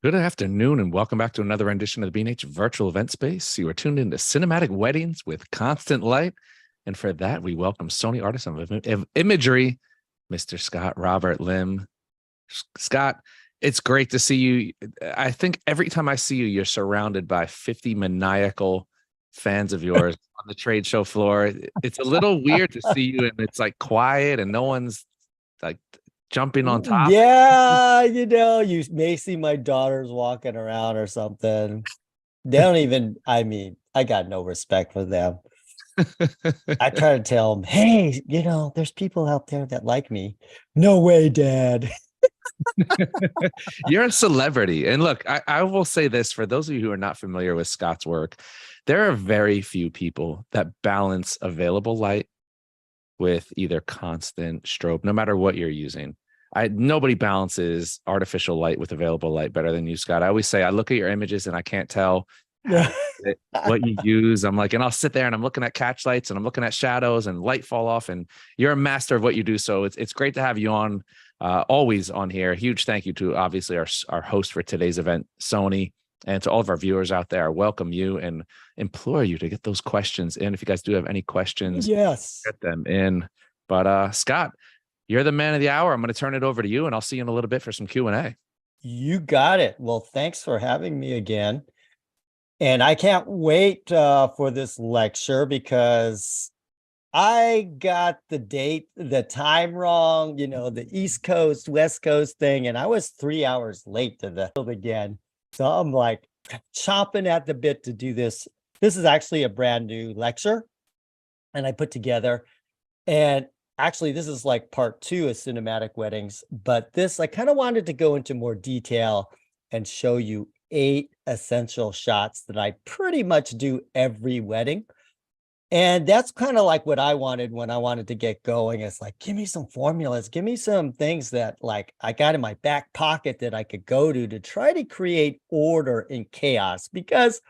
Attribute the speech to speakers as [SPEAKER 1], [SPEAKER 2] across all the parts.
[SPEAKER 1] Good afternoon, and welcome back to another rendition of the B&H Virtual Event Space. You are tuned into cinematic weddings with constant light. And for that, we welcome Sony artist of imagery, Mr. Scott Robert Lim. Scott, it's great to see you. I think every time I see you, you're surrounded by 50 maniacal fans of yours on the trade show floor. It's a little weird to see you, and it's like quiet, and no one's like jumping on top.
[SPEAKER 2] Yeah, you may see my daughters walking around or something. They don't even, I got no respect for them. I try to tell them, hey, there's people out there that like me. No way, Dad.
[SPEAKER 1] You're a celebrity. And look, I will say this for those of you who are not familiar with Scott's work, there are very few people that balance available light with either constant strobe, no matter what you're using. Nobody balances artificial light with available light better than you, Scott. I always say I look at your images and I can't tell what you use. I'm like, and I'll sit there and I'm looking at catch lights and I'm looking at shadows and light fall off, and you're a master of what you do. So it's great to have you on, always on here. Huge thank you to obviously our host for today's event, Sony, and to all of our viewers out there. I welcome you and implore you to get those questions in. If you guys do have any questions,
[SPEAKER 2] Yes.
[SPEAKER 1] get them in. But Scott, you're the man of the hour. I'm going to turn it over to you, and I'll see you in a little bit for some Q&A.
[SPEAKER 2] You got it. Well, thanks for having me again. And I can't wait for this lecture because I got the time wrong, the East Coast, West Coast thing, and I was 3 hours late to the again. So I'm like chomping at the bit to do this. This is actually a brand new lecture, and I put together. And actually, this is like part 2 of cinematic weddings, but this, I kind of wanted to go into more detail and show you 8 essential shots that I pretty much do every wedding. And that's kind of like what I wanted when I wanted to get going. It's like, give me some formulas, give me some things that like I got in my back pocket that I could go to try to create order in chaos. Because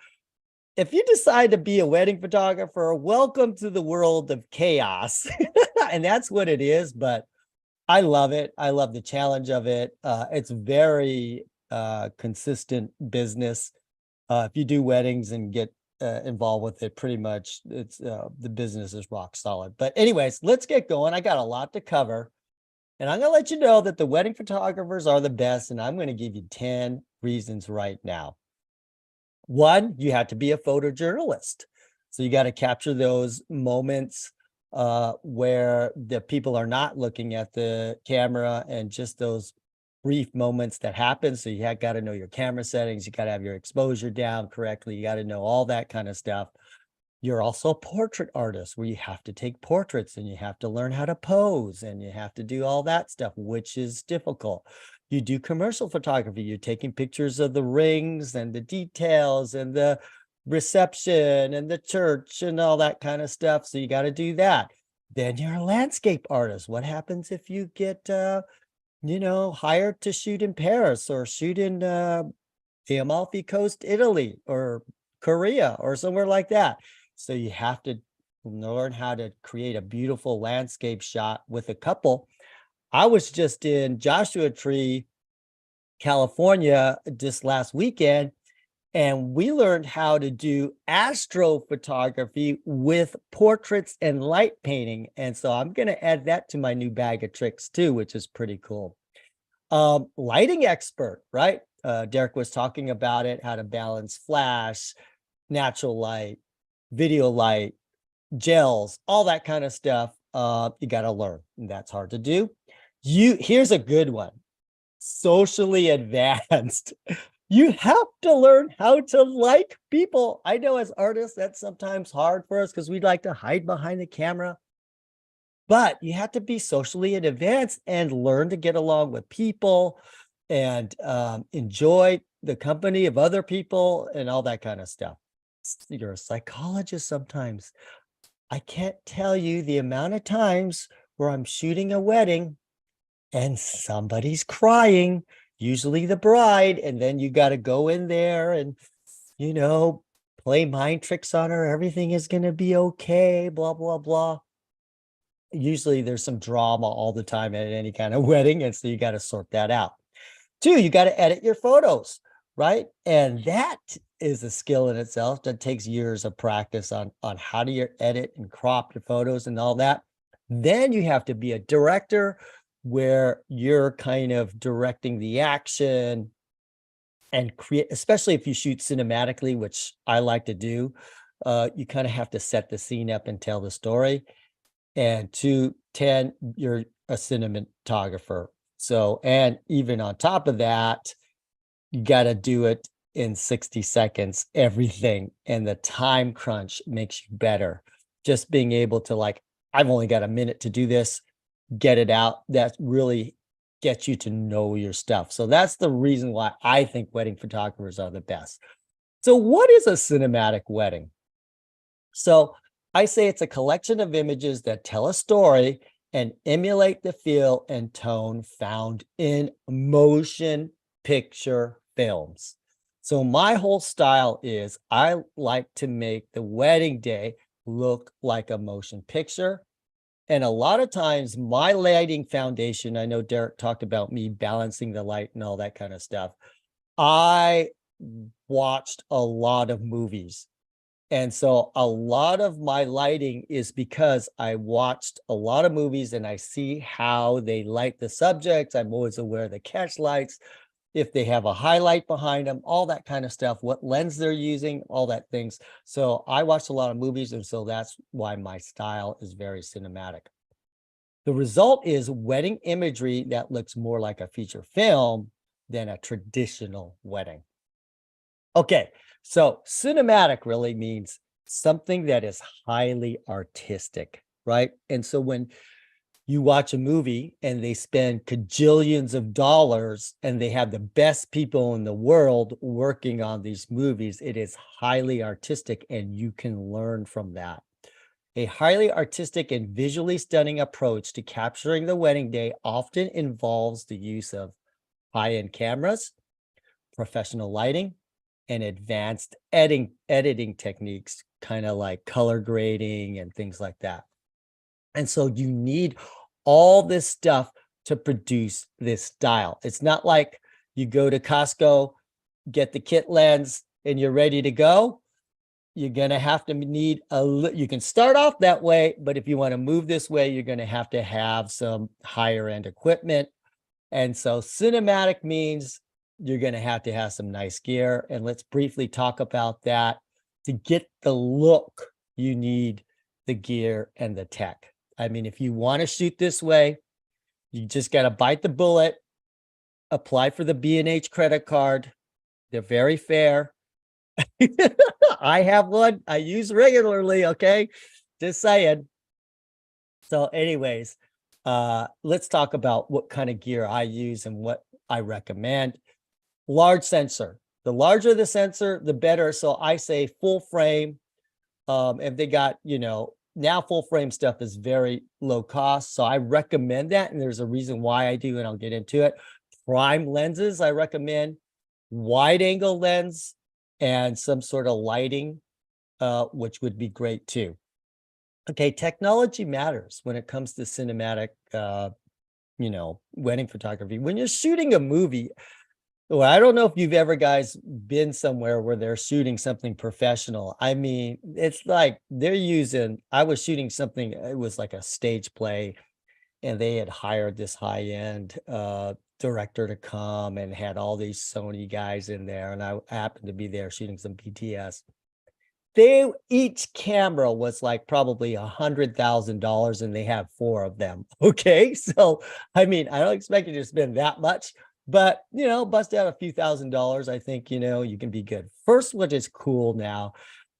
[SPEAKER 2] if you decide to be a wedding photographer, welcome to the world of chaos. And that's what it is. But I love it. I love the challenge of it. It's very consistent business. If you do weddings and get involved with it, pretty much it's the business is rock solid. But anyways, let's get going. I got a lot to cover. And I'm going to let you know that the wedding photographers are the best. And I'm going to give you 10 reasons right now. 1, you have to be a photojournalist. So you got to capture those moments where the people are not looking at the camera, and just those brief moments that happen. So you got to know your camera settings. You got to have your exposure down correctly. You got to know all that kind of stuff. You're also a portrait artist where you have to take portraits and you have to learn how to pose and you have to do all that stuff, which is difficult. You do commercial photography. You're taking pictures of the rings and the details and the reception and the church and all that kind of stuff. So you got to do that. Then you're a landscape artist. What happens if you get, hired to shoot in Paris or shoot in the Amalfi Coast, Italy, or Korea or somewhere like that? So you have to learn how to create a beautiful landscape shot with a couple. I was just in Joshua Tree, California this last weekend, and we learned how to do astrophotography with portraits and light painting. And so I'm going to add that to my new bag of tricks too, which is pretty cool. Lighting expert, right? Derek was talking about it, how to balance flash, natural light, video light, gels, all that kind of stuff. You got to learn, and that's hard to do. Here's a good one. Socially advanced. You have to learn how to like people. I know as artists, that's sometimes hard for us because we'd like to hide behind the camera. But you have to be socially advanced and learn to get along with people and enjoy the company of other people and all that kind of stuff. You're a psychologist sometimes. I can't tell you the amount of times where I'm shooting a wedding and somebody's crying, usually the bride, and then you got to go in there and, play mind tricks on her. Everything is going to be okay, blah, blah, blah. Usually there's some drama all the time at any kind of wedding, and so you got to sort that out. 2, you got to edit your photos. right? And that is a skill in itself that takes years of practice on how do you edit and crop your photos and all that. Then you have to be a director where you're kind of directing the action and create, especially if you shoot cinematically, which I like to do. You kind of have to set the scene up and tell the story. And 210, you're a cinematographer. So, and even on top of that, you got to do it in 60 seconds, everything. And the time crunch makes you better. Just being able to, like, I've only got a minute to do this, get it out. That really gets you to know your stuff. So that's the reason why I think wedding photographers are the best. So what is a cinematic wedding? So I say it's a collection of images that tell a story and emulate the feel and tone found in motion picture films. So my whole style is I like to make the wedding day look like a motion picture. And a lot of times my lighting foundation, I know Derek talked about me balancing the light and all that kind of stuff. I watched a lot of movies. And so a lot of my lighting is because I watched a lot of movies and I see how they light the subjects. I'm always aware of the catch lights, if they have a highlight behind them, all that kind of stuff, what lens they're using, all that things. So I watched a lot of movies, and so that's why my style is very cinematic. The result is wedding imagery that looks more like a feature film than a traditional wedding. Okay, so cinematic really means something that is highly artistic, right? And so when you watch a movie and they spend cajillions of dollars and they have the best people in the world working on these movies, it is highly artistic and you can learn from that. A highly artistic and visually stunning approach to capturing the wedding day often involves the use of high-end cameras, professional lighting, and advanced editing techniques, kind of like color grading and things like that. And so you need all this stuff to produce this style. It's not like you go to Costco, get the kit lens, and you're ready to go. You're going to have to need you can start off that way, but if you want to move this way, you're going to have some higher end equipment. And so cinematic means you're going to have some nice gear. And let's briefly talk about that. To get the look, you need the gear and the tech. I mean, if you want to shoot this way, you just got to bite the bullet, apply for the B&H credit card. They're very fair. I have one I use regularly. Okay. Just saying. So anyways, let's talk about what kind of gear I use and what I recommend. Large sensor. The larger the sensor, the better. So I say full frame. If they got, now full frame stuff is very low cost. So I recommend that. And there's a reason why I do, and I'll get into it. Prime lenses, I recommend. Wide angle lens and some sort of lighting, which would be great too. Okay, technology matters when it comes to cinematic, wedding photography. When you're shooting a movie, well, I don't know if you've ever guys been somewhere where they're shooting something professional. I mean, it's like I was shooting something, it was like a stage play, and they had hired this high-end director to come and had all these Sony guys in there, and I happened to be there shooting some BTS. Each camera was like probably $100,000 and they have 4 of them. Okay. So, I mean, I don't expect you to spend that much, but bust out a few $1,000s. I think, you can be good. First, what is cool now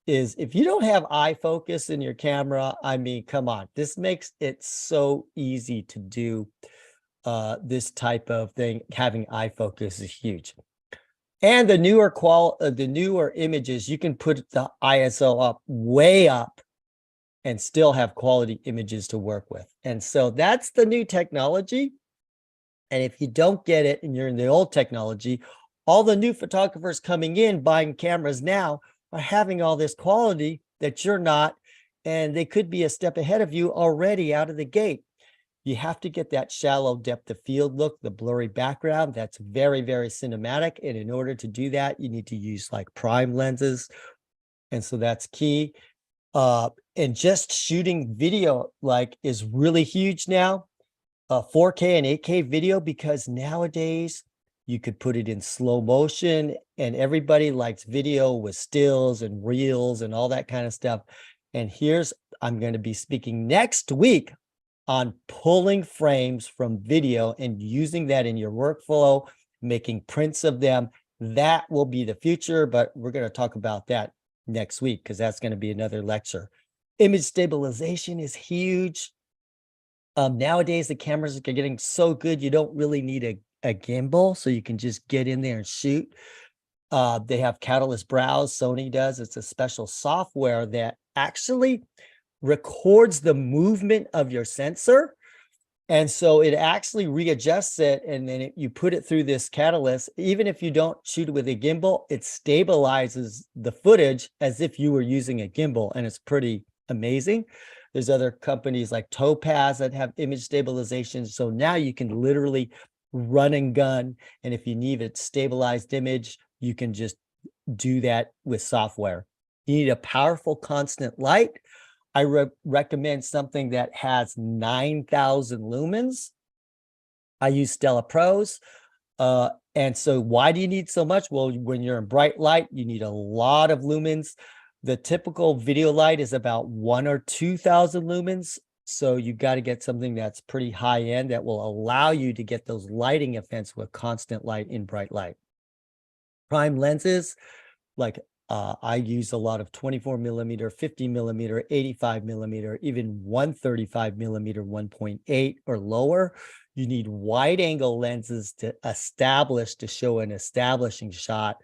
[SPEAKER 2] is if you don't have eye focus in your camera, I mean, come on, this makes it so easy to do this type of thing. Having eye focus is huge. And the newer images, you can put the ISO up way up and still have quality images to work with. And so that's the new technology. And if you don't get it and you're in the old technology, all the new photographers coming in buying cameras now are having all this quality that you're not, and they could be a step ahead of you already out of the gate. You have to get that shallow depth of field look, the blurry background. That's very, very cinematic. And in order to do that, you need to use like prime lenses. And so that's key. And just shooting video like is really huge now. 4K and 8K video, because nowadays you could put it in slow motion and everybody likes video with stills and reels and all that kind of stuff. And I'm going to be speaking next week on pulling frames from video and using that in your workflow, making prints of them. That will be the future, but we're going to talk about that next week because that's going to be another lecture. Image stabilization is huge. Nowadays, the cameras are getting so good, you don't really need a gimbal, so you can just get in there and shoot. They have Catalyst Browse, Sony does. It's a special software that actually records the movement of your sensor. And so it actually readjusts it, and then you put it through this Catalyst. Even if you don't shoot it with a gimbal, it stabilizes the footage as if you were using a gimbal, and it's pretty amazing. There's other companies like Topaz that have image stabilization. So now you can literally run and gun. And if you need a stabilized image, you can just do that with software. You need a powerful constant light. I recommend something that has 9,000 lumens. I use Stella Pros. And so why do you need so much? Well, when you're in bright light, you need a lot of lumens. The typical video light is about 1,000 or 2,000 lumens. So you got to get something that's pretty high end that will allow you to get those lighting effects with constant light in bright light. Prime lenses, like I use a lot of 24 millimeter, 50 millimeter, 85 millimeter, even 135 millimeter, 1.8 or lower. You need wide angle lenses to show an establishing shot,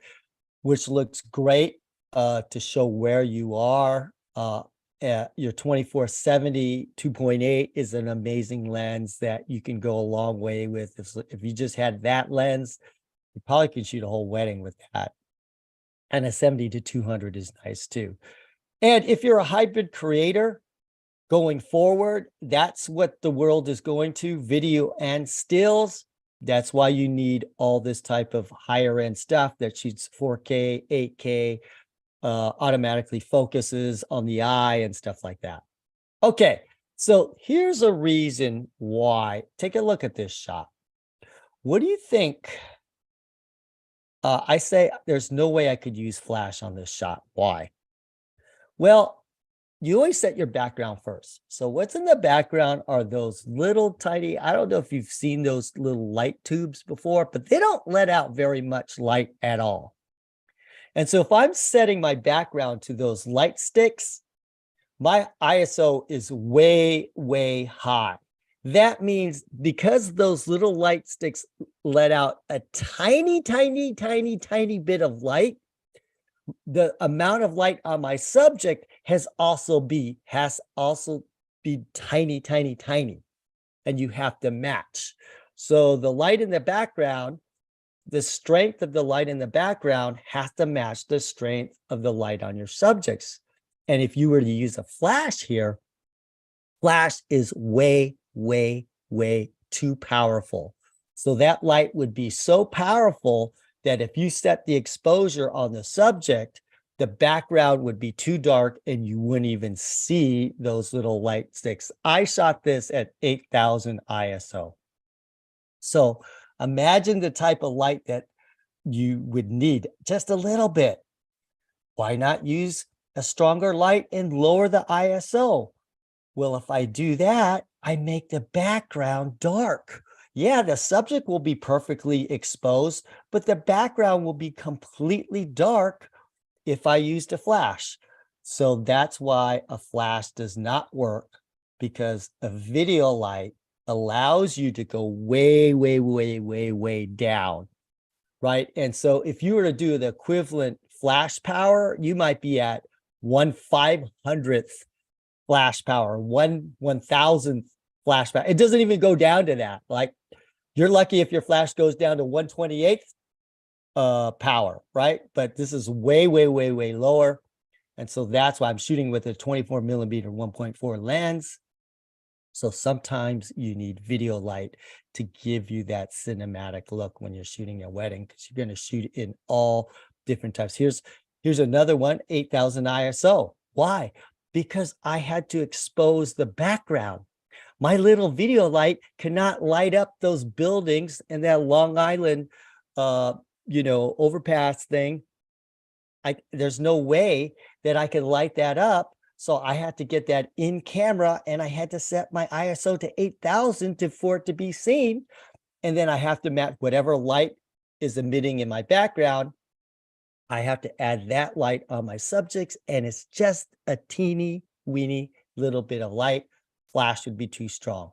[SPEAKER 2] which looks great to show where you are. Your 24-70 2.8 is an amazing lens that you can go a long way with. If you just had that lens, you probably could shoot a whole wedding with that. And a 70-200 is nice too. And if you're a hybrid creator going forward, that's what the world is going to, video and stills. That's why you need all this type of higher end stuff that shoots 4K, 8K, automatically focuses on the eye and stuff like that. Okay, so here's a reason why. Take a look at this shot. What do you think? I say there's no way I could use flash on this shot. Why? Well, you always set your background first. So what's in the background are those little tiny, I don't know if you've seen those little light tubes before, but they don't let out very much light at all. And so if I'm setting my background to those light sticks, my ISO is way, way high. That means because those little light sticks let out a tiny, tiny, tiny, tiny bit of light, the amount of light on my subject has also be tiny, tiny, tiny, and you have to match. So the light in the background, the strength of the light in the background has to match the strength of the light on your subjects. And if you were to use a flash here, flash is way, way, way too powerful. So that light would be so powerful that if you set the exposure on the subject, the background would be too dark and you wouldn't even see those little light sticks. I shot this at 8,000 ISO. So imagine the type of light that you would need, just a little bit. Why not use a stronger light and lower the ISO? Well, if I do that, I make the background dark. Yeah, the subject will be perfectly exposed, but the background will be completely dark if I used a flash. So that's why a flash does not work, because a video light allows you to go way, way, way, way, way down, right? And so if you were to do the equivalent flash power, you might be at 1/500th flash power, 1/1000th flash power. It doesn't even go down to that. Like, you're lucky if your flash goes down to 1/28th power, right? But this is way, way, way, way lower. And so that's why I'm shooting with a 24 millimeter 1.4 lens. So sometimes you need video light to give you that cinematic look when you're shooting a wedding, because you're going to shoot in all different types. Here's another one, 8,000 ISO. Why? Because I had to expose the background. My little video light cannot light up those buildings and that Long Island, overpass thing. There's no way that I could light that up. So I had to get that in camera, and I had to set my ISO to 8,000 for it to be seen. And then I have to match whatever light is emitting in my background. I have to add that light on my subjects, and it's just a teeny weeny little bit of light. Flash would be too strong.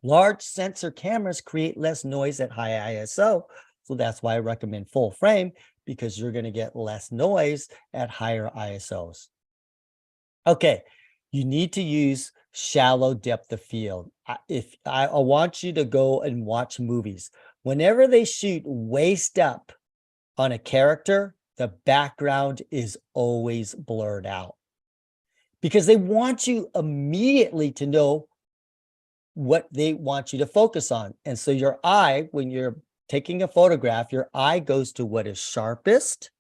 [SPEAKER 2] Large sensor cameras create less noise at high ISO. So that's why I recommend full frame, because you're going to get less noise at higher ISOs. Okay, you need to use shallow depth of field. If I want you to go and watch movies, whenever they shoot waist up on a character, the background is always blurred out, because they want you immediately to know what they want you to focus on. And so your eye, when you're taking a photograph, your eye goes to what is sharpest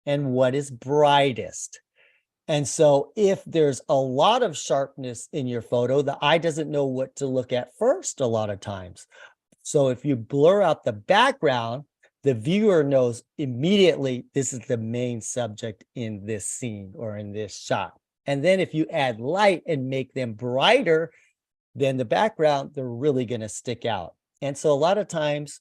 [SPEAKER 2] and what is brightest. And so if there's a lot of sharpness in your photo, the eye doesn't know what to look at first a lot of times. So if you blur out the background, the viewer knows immediately this is the main subject in this scene or in this shot. And then if you add light and make them brighter than the background, they're really going to stick out. And so a lot of times,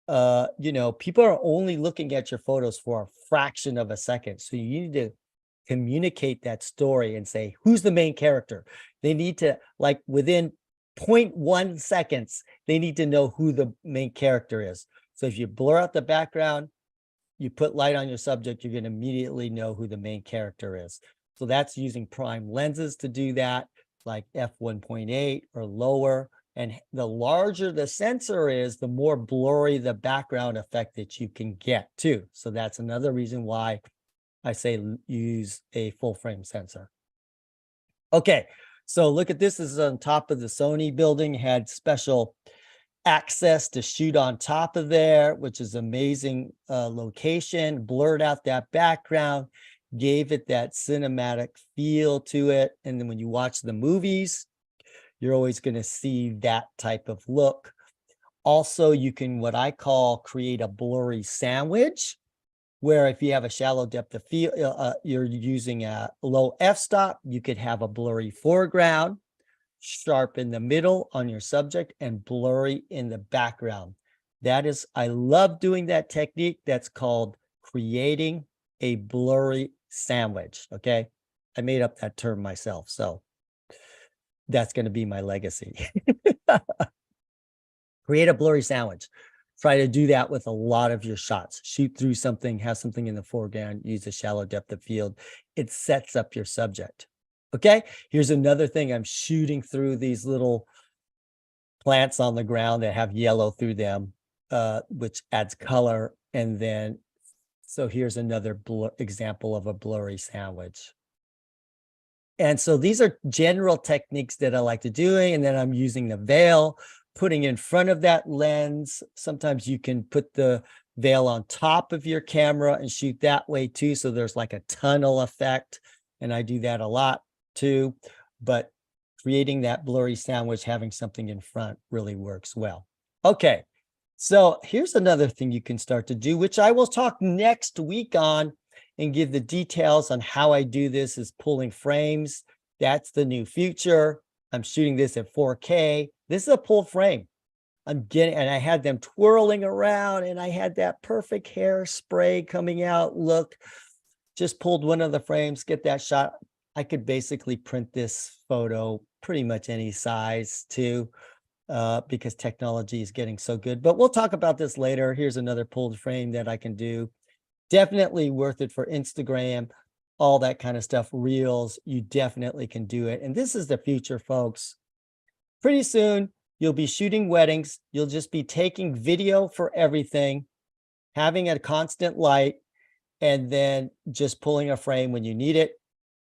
[SPEAKER 2] people are only looking at your photos for a fraction of a second. So you need to communicate that story and say, who's the main character? They need to, like, within 0.1 seconds, they need to know who the main character is. So if you blur out the background, you put light on your subject, you're going to immediately know who the main character is. So that's using prime lenses to do that, like f1.8 or lower. And the larger the sensor is, the more blurry the background effect that you can get too. So that's another reason why I say use a full frame sensor. Okay, so look at this. This is on top of the Sony building, had special access to shoot on top of there, which is amazing location, blurred out that background, gave it that cinematic feel to it. And then when you watch the movies, you're always going to see that type of look. Also, you can, what I call, create a blurry sandwich, where if you have a shallow depth of field, you're using a low f-stop, you could have a blurry foreground, sharp in the middle on your subject, and blurry in the background. That is, I love doing that technique. That's called creating a blurry sandwich. Okay, I made up that term myself, so that's going to be my legacy. Create a blurry sandwich. Try to do that with a lot of your shots. Shoot through something, have something in the foreground, use a shallow depth of field. It sets up your subject. Okay, here's another thing. I'm shooting through these little plants on the ground that have yellow through them, which adds color. And then, so here's another example of a blurry sandwich. And so these are general techniques that I like to do. And then I'm using the veil, putting in front of that lens. Sometimes you can put the veil on top of your camera and shoot that way too. So there's like a tunnel effect. And I do that a lot too. But creating that blurry sandwich, having something in front really works well. Okay. So here's another thing you can start to do, which I will talk next week on and give the details on how I do this, is pulling frames. That's the new future. I'm shooting this at 4K. This is a pull frame. And I had them twirling around, and I had that perfect hairspray coming out. Look, just pulled one of the frames, get that shot. I could basically print this photo pretty much any size too, because technology is getting so good. But we'll talk about this later. Here's another pulled frame that I can do. Definitely worth it for Instagram, all that kind of stuff. Reels, you definitely can do it. And this is the future, folks. Pretty soon, you'll be shooting weddings. You'll just be taking video for everything, having a constant light, and then just pulling a frame when you need it.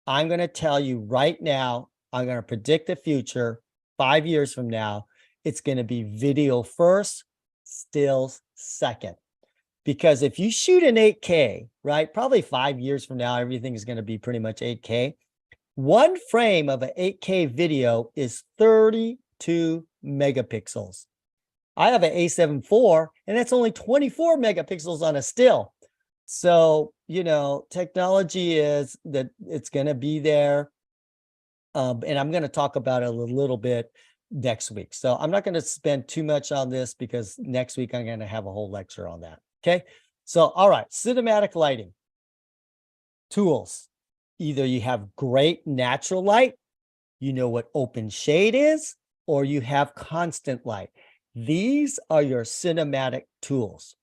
[SPEAKER 2] I'm going to tell you right now, I'm going to predict the future 5 years from now. It's going to be video first, stills second. Because if you shoot an 8K, right, probably 5 years from now, everything is going to be pretty much 8K. One frame of an 8K video is 32 megapixels. I have an A7 IV, and that's only 24 megapixels on a still. So, you know, technology is that it's going to be there. And I'm going to talk about it a little bit next week. So I'm not going to spend too much on this because next week I'm going to have a whole lecture on that. Okay. So, all right. Cinematic lighting tools. Either you have great natural light, you know what open shade is, or you have constant light. These are your cinematic tools.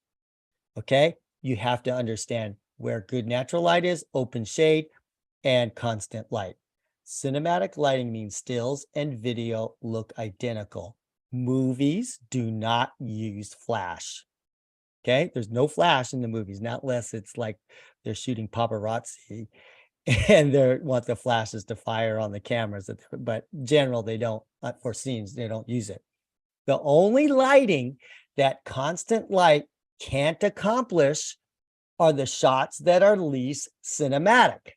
[SPEAKER 2] Okay. You have to understand where good natural light is, open shade, and constant light. Cinematic lighting means stills and video look identical. Movies do not use flash. Okay, there's no flash in the movies, not unless it's like they're shooting paparazzi and they want the flashes to fire on the cameras. But in general, they don't, for scenes, they don't use it. The only lighting that constant light can't accomplish are the shots that are least cinematic.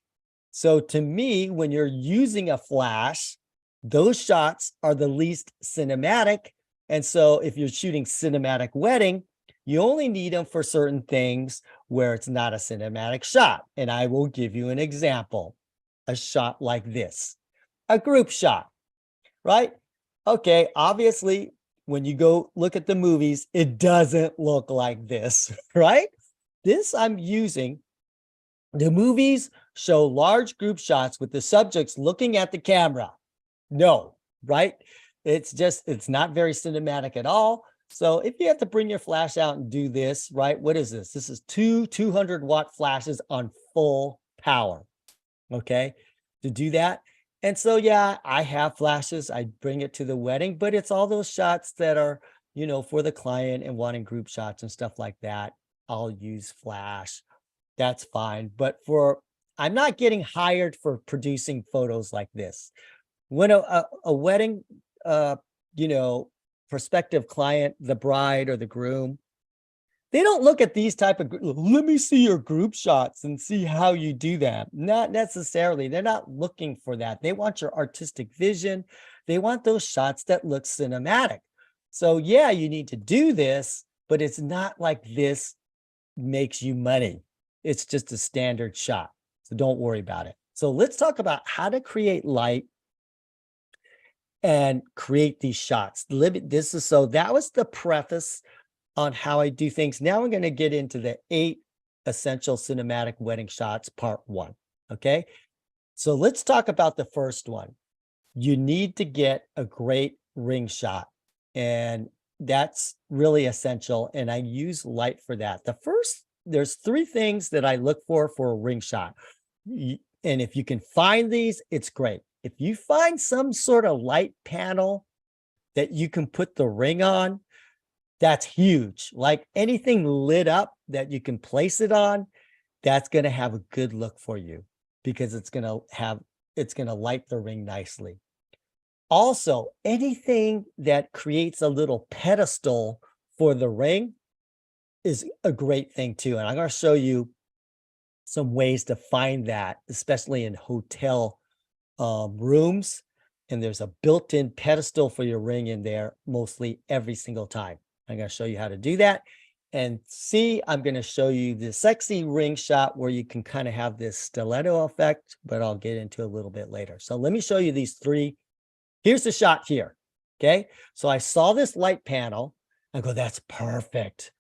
[SPEAKER 2] So to me, when you're using a flash, those shots are the least cinematic. And so if you're shooting cinematic wedding, you only need them for certain things where it's not a cinematic shot. And I will give you an example, a shot like this, a group shot, right? Okay, obviously, when you go look at the movies, it doesn't look like this, right? This I'm using. The movies show large group shots with the subjects looking at the camera. No, right? It's not very cinematic at all. So if you have to bring your flash out and do this, right? What is this? This is two 200-watt flashes on full power, okay, to do that. And so, yeah, I have flashes. I bring it to the wedding, but it's all those shots that are, you know, for the client and wanting group shots and stuff like that. I'll use flash. That's fine. But I'm not getting hired for producing photos like this. When a wedding, you know, prospective client, the bride or the groom, they don't look at these type of, let me see your group shots and see how you do that. Not necessarily. They're not looking for that. They want your artistic vision. They want those shots that look cinematic. So yeah, you need to do this, but it's not like this makes you money. It's just a standard shot. So don't worry about it. So let's talk about how to create light and create these shots. That was the preface on how I do things. Now I'm going to get into the 8 essential cinematic wedding shots, part 1. Okay. So let's talk about the first one. You need to get a great ring shot. And that's really essential. And I use light for that. There's 3 things that I look for a ring shot. And if you can find these, it's great. If you find some sort of light panel that you can put the ring on, that's huge. Like anything lit up that you can place it on, that's going to have a good look for you because it's going to light the ring nicely. Also, anything that creates a little pedestal for the ring is a great thing too. And I'm going to show you some ways to find that, especially in hotel rooms. And there's a built-in pedestal for your ring in there mostly every single time. I'm going to show you how to do that. And see, I'm going to show you the sexy ring shot where you can kind of have this stiletto effect, but I'll get into a little bit later. So let me show you these 3. Here's the shot here. Okay. So I saw this light panel. I go, that's perfect.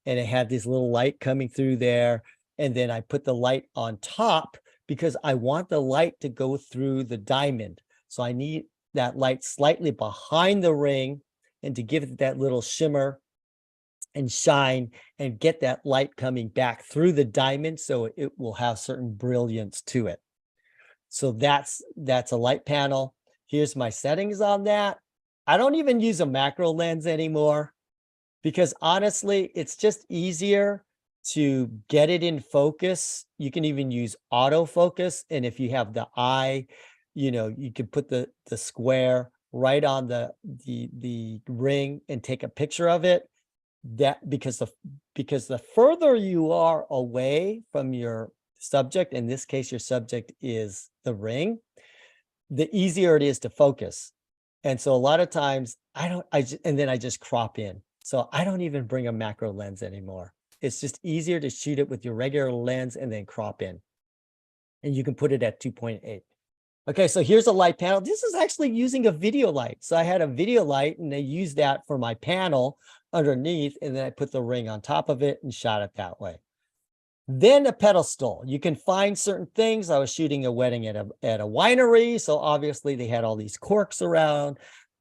[SPEAKER 2] And it had this little light coming through there. And then I put the light on top because I want the light to go through the diamond. So I need that light slightly behind the ring and to give it that little shimmer and shine and get that light coming back through the diamond so it will have certain brilliance to it. So that's a light panel. Here's my settings on that. I don't even use a macro lens anymore because honestly, it's just easier to get it in focus. You can even use autofocus. And if you have the eye you could put the square right on the ring and take a picture of it. That because the further you are away from your subject, in this case, your subject is the ring, the easier it is to focus. And so a lot of times and then I just crop in. So I don't even bring a macro lens anymore. It's just easier to shoot it with your regular lens and then crop in. And you can put it at 2.8. Okay, so here's a light panel. This is actually using a video light. So I had a video light and I used that for my panel underneath, and then I put the ring on top of it and shot it that way. Then a pedestal. You can find certain things. I was shooting a wedding at a winery, so obviously they had all these corks around.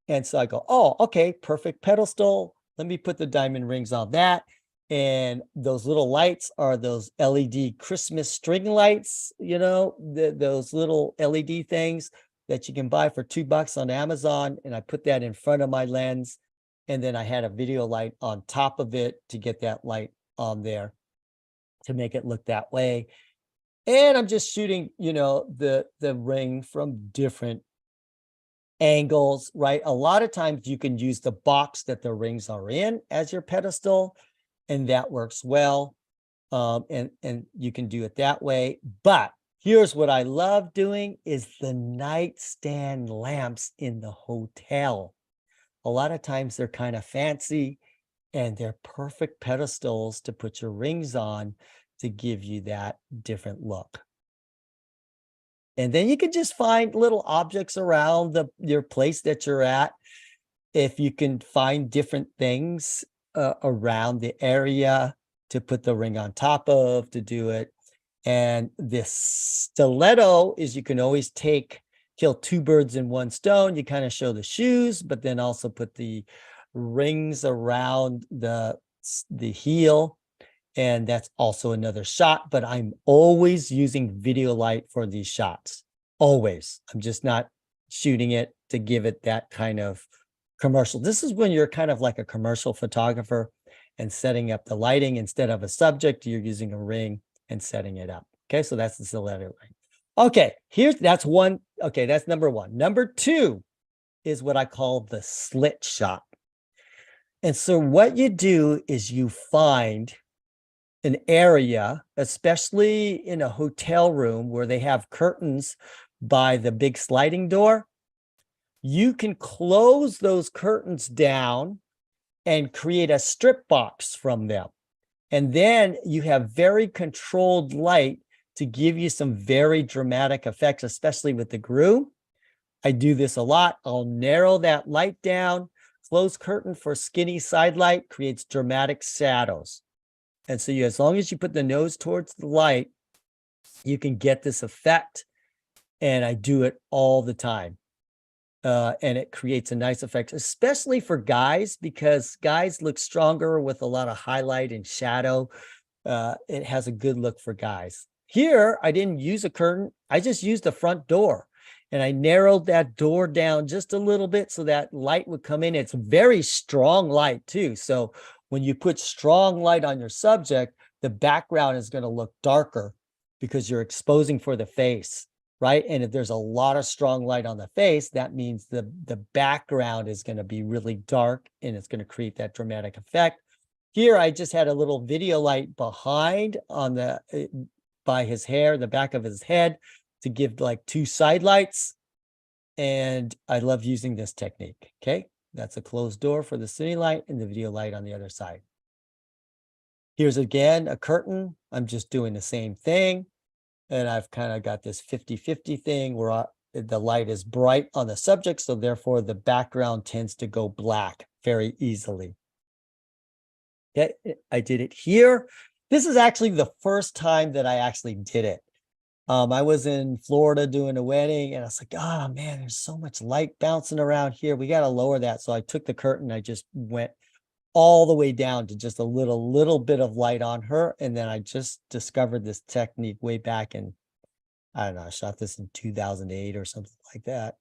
[SPEAKER 2] And so I go, oh, okay, perfect pedestal. Let me put the diamond rings on that. And those little lights are those LED Christmas string lights, those little LED things that you can buy for $2 on Amazon. And I put that in front of my lens. And then I had a video light on top of it to get that light on there to make it look that way. And I'm just shooting, the ring from different angles, right? A lot of times you can use the box that the rings are in as your pedestal, and that works well. And you can do it that way. But here's what I love doing is the nightstand lamps in the hotel. A lot of times they're kind of fancy and they're perfect pedestals to put your rings on to give you that different look. And then you can just find little objects around your place that you're at. If you can find different things around the area to put the ring on top of, to do it. And this stiletto is you can always kill two birds in one stone. You kind of show the shoes, but then also put the rings around the heel. And that's also another shot, but I'm always using video light for these shots. Always. I'm just not shooting it to give it that kind of commercial. This is when you're kind of like a commercial photographer and setting up the lighting. Instead of a subject, you're using a ring and setting it up. Okay, so that's the stiletto ring. Okay, that's one. Okay, that's number one. Number two is what I call the slit shot. And so what you do is you find an area, especially in a hotel room where they have curtains by the big sliding door. You can close those curtains down and create a strip box from them. And then you have very controlled light to give you some very dramatic effects, especially with the groom. I do this a lot. I'll narrow that light down. Closed curtain for skinny side light creates dramatic shadows. And so as long as you put the nose towards the light, you can get this effect. And I do it all the time. And it creates a nice effect, especially for guys, because guys look stronger with a lot of highlight and shadow. It has a good look for guys. Here, I didn't use a curtain. I just used the front door. And I narrowed that door down just a little bit so that light would come in. It's very strong light too. So when you put strong light on your subject, the background is going to look darker because you're exposing for the face, right? And if there's a lot of strong light on the face, that means the background is going to be really dark and it's going to create that dramatic effect. Here, I just had a little video light behind by his hair, the back of his head, to give like two side lights. And I love using this technique. Okay, that's a closed door for the city light and the video light on the other side. Here's again a curtain. I'm just doing the same thing. And I've kind of got this 50-50 thing where the light is bright on the subject. So therefore the background tends to go black very easily. Okay, I did it here. This is actually the first time that I actually did it. I was in Florida doing a wedding and I was like, oh man, there's so much light bouncing around here. We got to lower that. So I took the curtain. I just went all the way down to just a little bit of light on her. And then I just discovered this technique way back in, I don't know, I shot this in 2008 or something like that.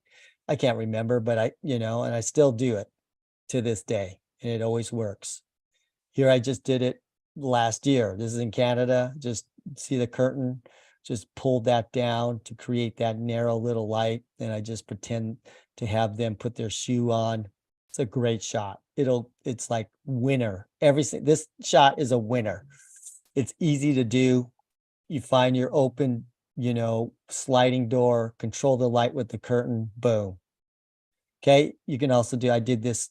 [SPEAKER 2] I can't remember, but and I still do it to this day and it always works. Here, I just did it last year. This is in Canada. Just see the curtain just pulled that down to create that narrow little light. And I just pretend to have them put their shoe on. It's a great shot. It's like winner. This shot is a winner. It's easy to do. You find your open, sliding door, control the light with the curtain, boom. Okay, you can also do,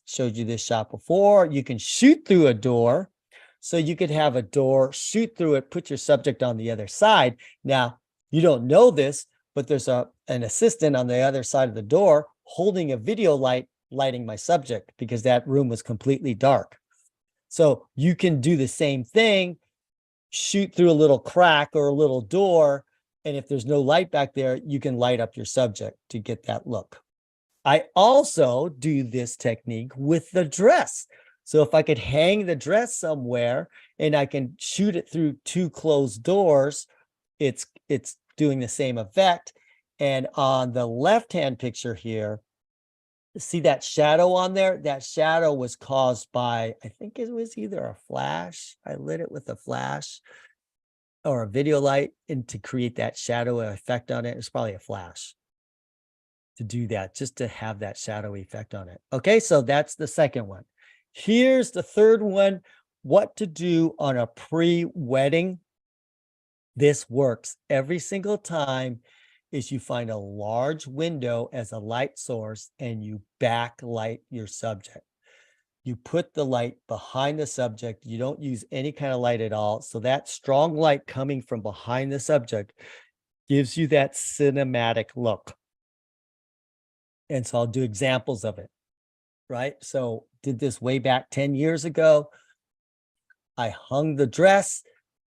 [SPEAKER 2] showed you this shot before. You can shoot through a door. So you could have a door, shoot through it, put your subject on the other side. Now, you don't know this, but there's an assistant on the other side of the door holding a video light, lighting my subject because that room was completely dark. So you can do the same thing, shoot through a little crack or a little door. And if there's no light back there, you can light up your subject to get that look. I also do this technique with the dress. So if I could hang the dress somewhere and I can shoot it through two closed doors, it's doing the same effect. And on the left-hand picture here, see that shadow on there? That shadow was caused by, I think it was either a flash. I lit it with a flash or a video light, and to create that shadow effect on it, it's probably a flash to do that, just to have that shadow effect on it. Okay, so that's the second one. Here's the third one, what to do on a pre-wedding. This works every single time. Is you find a large window as a light source and you backlight your subject. You put the light behind the subject. You don't use any kind of light at all. So that strong light coming from behind the subject gives you that cinematic look. And so I'll do examples of it, right? So did this way back 10 years ago. I hung the dress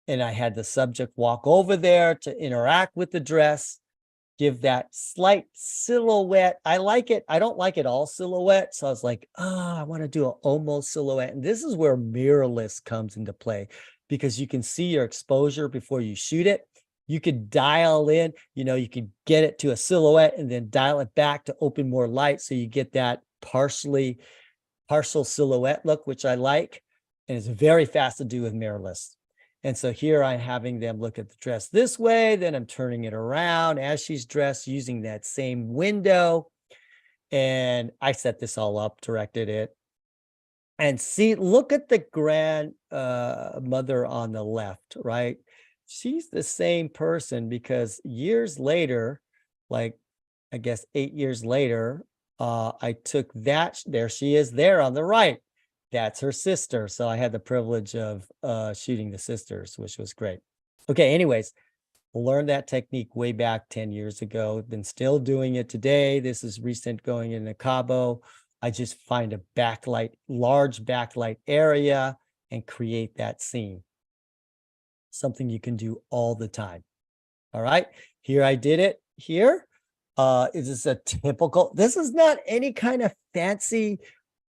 [SPEAKER 2] and I had the subject walk over there to interact with the dress, give that slight silhouette. I like it. I don't like it all silhouette. So I was like, I want to do an almost silhouette. And this is where mirrorless comes into play because you can see your exposure before you shoot it. You could dial in, you could get it to a silhouette and then dial it back to open more light. So you get that partial silhouette look, which I like. And it's very fast to do with mirrorless. And so here I'm having them look at the dress this way, then I'm turning it around as she's dressed using that same window. And I set this all up, directed it. And see, look at the grandmother on the left, right? She's the same person because years later, like I guess 8 years later, I took that, there she is there on the right. That's her sister. So I had the privilege of shooting the sisters, which was great. Okay, anyways, learned that technique way back 10 years ago. Been still doing it today. This is recent going into Cabo. I just find a backlight, large backlight area and create that scene. Something you can do all the time. All right, here I did it here. Is this a typical, this is not any kind of fancy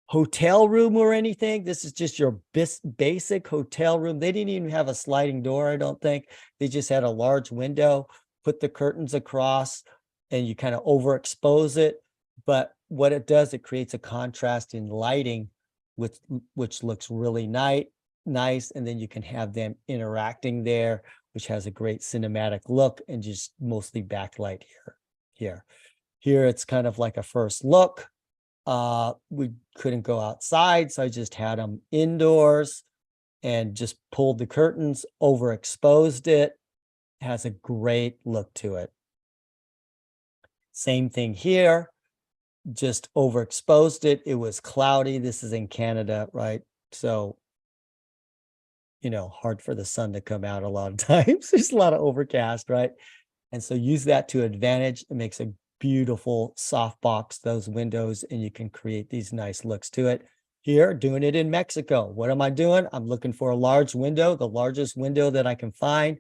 [SPEAKER 2] hotel room or anything. This is just your basic hotel room. They didn't even have a sliding door, I don't think. They just had a large window, put the curtains across, and you kind of overexpose it. But what it does, it creates a contrast in lighting, which looks really nice. And then you can have them interacting there, which has a great cinematic look, and just mostly backlight here. Here it's kind of like a first look. We couldn't go outside, so I just had them indoors and just pulled the curtains, overexposed it. Has a great look to it. Same thing here, just overexposed it. It was cloudy. This is in Canada, right? So, hard for the sun to come out a lot of times. There's a lot of overcast, right? And so use that to advantage. It makes a beautiful softbox, those windows, and you can create these nice looks to it. Here, doing it in Mexico. What am I doing? I'm looking for a large window, the largest window that I can find,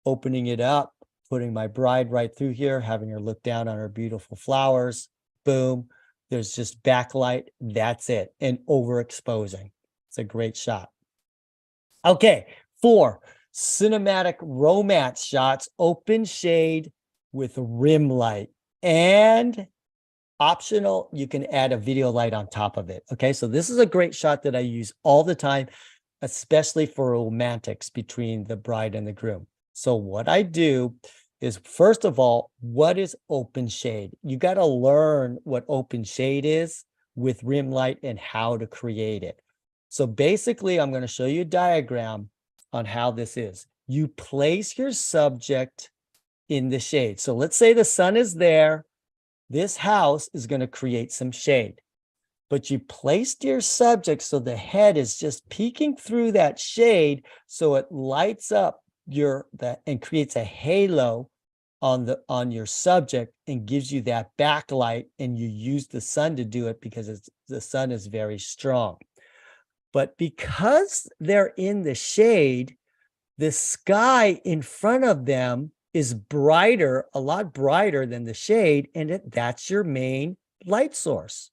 [SPEAKER 2] opening it up, putting my bride right through here, having her look down on her beautiful flowers. Boom. There's just backlight. That's it. And overexposing. It's a great shot. Okay, 4 cinematic romance shots, open shade with rim light. And optional, you can add a video light on top of it. Okay, so this is a great shot that I use all the time, especially for romantics between the bride and the groom. So what I do is, first of all, what is open shade? You got to learn what open shade is with rim light and how to create it. So basically, I'm going to show you a diagram on how this is. You place your subject in the shade. So let's say the sun is there. This house is going to create some shade, but you placed your subject so the head is just peeking through that shade, so it lights up and creates a halo on your subject and gives you that backlight, and you use the sun to do it because the sun is very strong. But because they're in the shade, the sky in front of them is brighter, a lot brighter than the shade, and that's your main light source.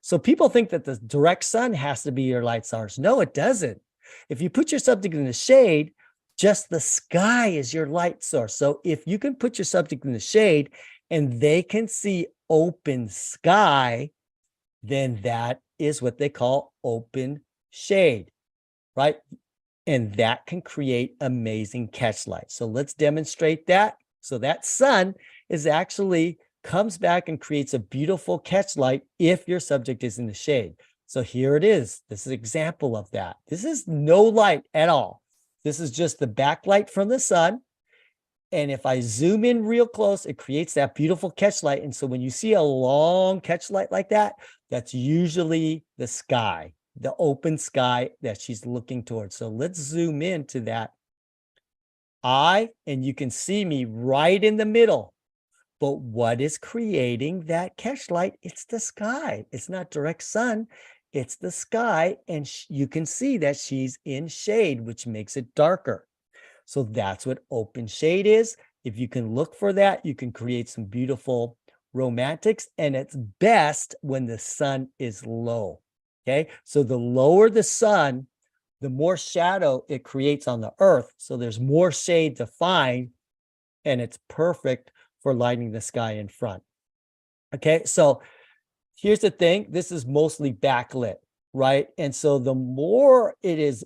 [SPEAKER 2] So people think that the direct sun has to be your light source. No, it doesn't. If you put your subject in the shade, just the sky is your light source. So if you can put your subject in the shade and they can see open sky, then that is what they call open shade, right? And that can create amazing catch light. So let's demonstrate that. So that sun is actually comes back and creates a beautiful catch light if your subject is in the shade. So here it is. This is an example of that. This is no light at all. This is just the backlight from the sun. And if I zoom in real close, it creates that beautiful catch light. And so when you see a long catch light like that, that's usually the sky, the open sky that she's looking towards. So let's zoom into that eye, and you can see me right in the middle. But what is creating that catch light? It's the sky. It's not direct sun. It's the sky. And you can see that she's in shade, which makes it darker. So that's what open shade is. If you can look for that, you can create some beautiful romantics. And it's best when the sun is low. Okay. So the lower the sun, the more shadow it creates on the earth. So there's more shade to find, and it's perfect for lighting the sky in front. Okay, so here's the thing. This is mostly backlit, right? And so the more it is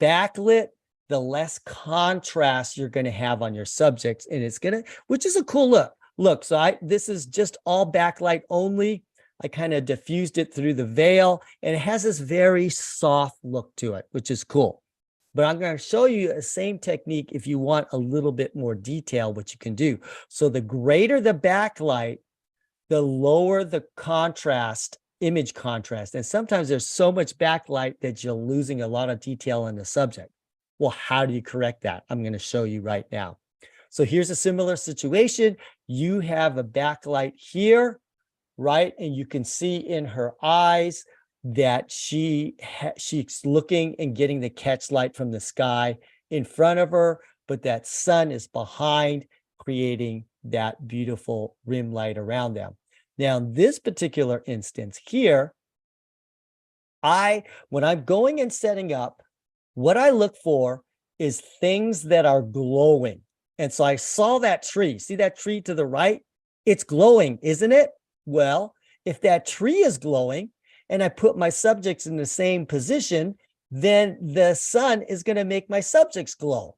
[SPEAKER 2] backlit, the less contrast you're going to have on your subjects. And it's going to, which is a cool look. Look, so this is just all backlight only. I kind of diffused it through the veil, and it has this very soft look to it, which is cool. But I'm going to show you the same technique if you want a little bit more detail, what you can do. So the greater the backlight, the lower the contrast, image contrast. And sometimes there's so much backlight that you're losing a lot of detail in the subject. Well, how do you correct that? I'm going to show you right now. So here's a similar situation. You have a backlight here, right? And you can see in her eyes that she's looking and getting the catch light from the sky in front of her, but that sun is behind, creating that beautiful rim light around them. Now, in this particular instance here, when I'm going and setting up, what I look for is things that are glowing. And so I saw that tree. See that tree to the right? It's glowing, isn't it? Well, if that tree is glowing, and I put my subjects in the same position, then the sun is going to make my subjects glow.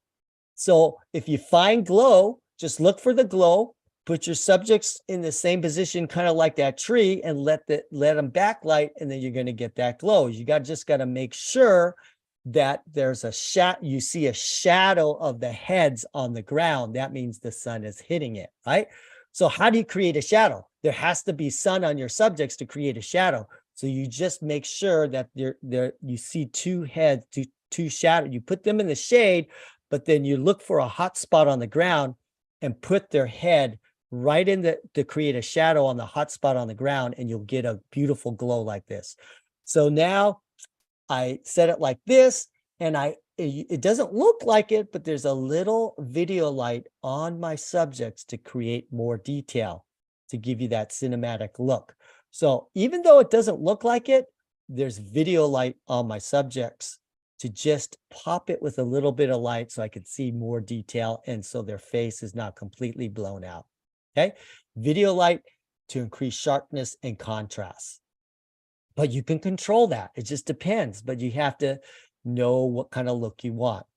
[SPEAKER 2] So if you find glow, just look for the glow, put your subjects in the same position, kind of like that tree, and let them backlight, and then you're going to get that glow. You just got to make sure that there's a shadow. You see a shadow of the heads on the ground. That means the sun is hitting it, right? So how do you create a shadow? There has to be sun on your subjects to create a shadow. So you just make sure that you see two heads, two shadows. You put them in the shade, but then you look for a hot spot on the ground and put their head right in to create a shadow on the hot spot on the ground, and you'll get a beautiful glow like this. So now I set it like this, and it doesn't look like it, but there's a little video light on my subjects to create more detail, to give you that cinematic look. So even though it doesn't look like it, there's video light on my subjects to just pop it with a little bit of light so I can see more detail, and so their face is not completely blown out. Okay, video light to increase sharpness and contrast. But you can control that. It just depends, but you have to know what kind of look you want.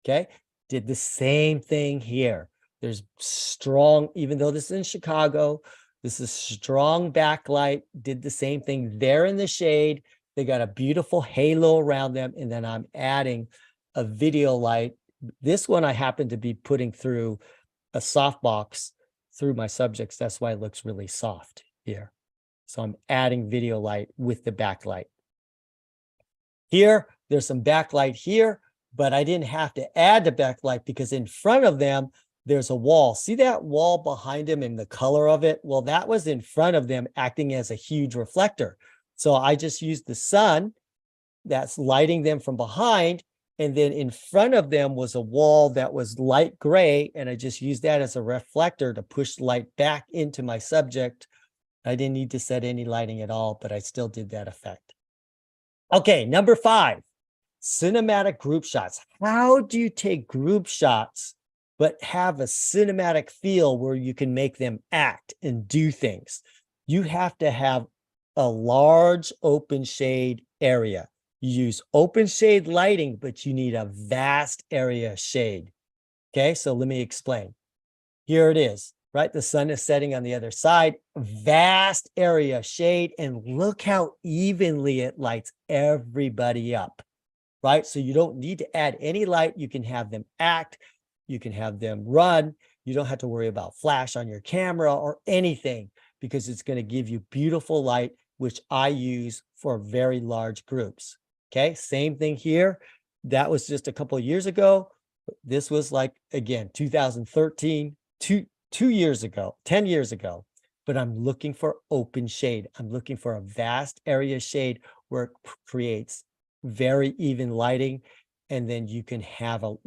[SPEAKER 2] Okay, Did the same thing here. There's strong, even though this is in Chicago, this is strong backlight, did the same thing. They're in the shade. They got a beautiful halo around them. And then I'm adding a video light. This one I happen to be putting through a softbox through my subjects. That's why it looks really soft here. So I'm adding video light with the backlight. Here, there's some backlight here, but I didn't have to add the backlight because in front of them, there's a wall. See that wall behind them and the color of it? Well, that was in front of them acting as a huge reflector. So I just used the sun that's lighting them from behind. And then in front of them was a wall that was light gray. And I just used that as a reflector to push light back into my subject. I didn't need to set any lighting at all, but I still did that effect. Okay, number 5, cinematic group shots. How do you take group shots, but have a cinematic feel where you can make them act and do things? You have to have a large open shade area. You use open shade lighting, but you need a vast area of shade. Okay, so let me explain. Here it is, right? The sun is setting on the other side, vast area of shade, and look how evenly it lights everybody up, right? So you don't need to add any light. You can have them act, you can have them run. You don't have to worry about flash on your camera or anything because it's going to give you beautiful light, which I use for very large groups. Okay, same thing here. That was just a couple of years ago. This was like, again, 2013, two years ago, 10 years ago, but I'm looking for open shade. I'm looking for a vast area of shade where it creates very even lighting. And then you can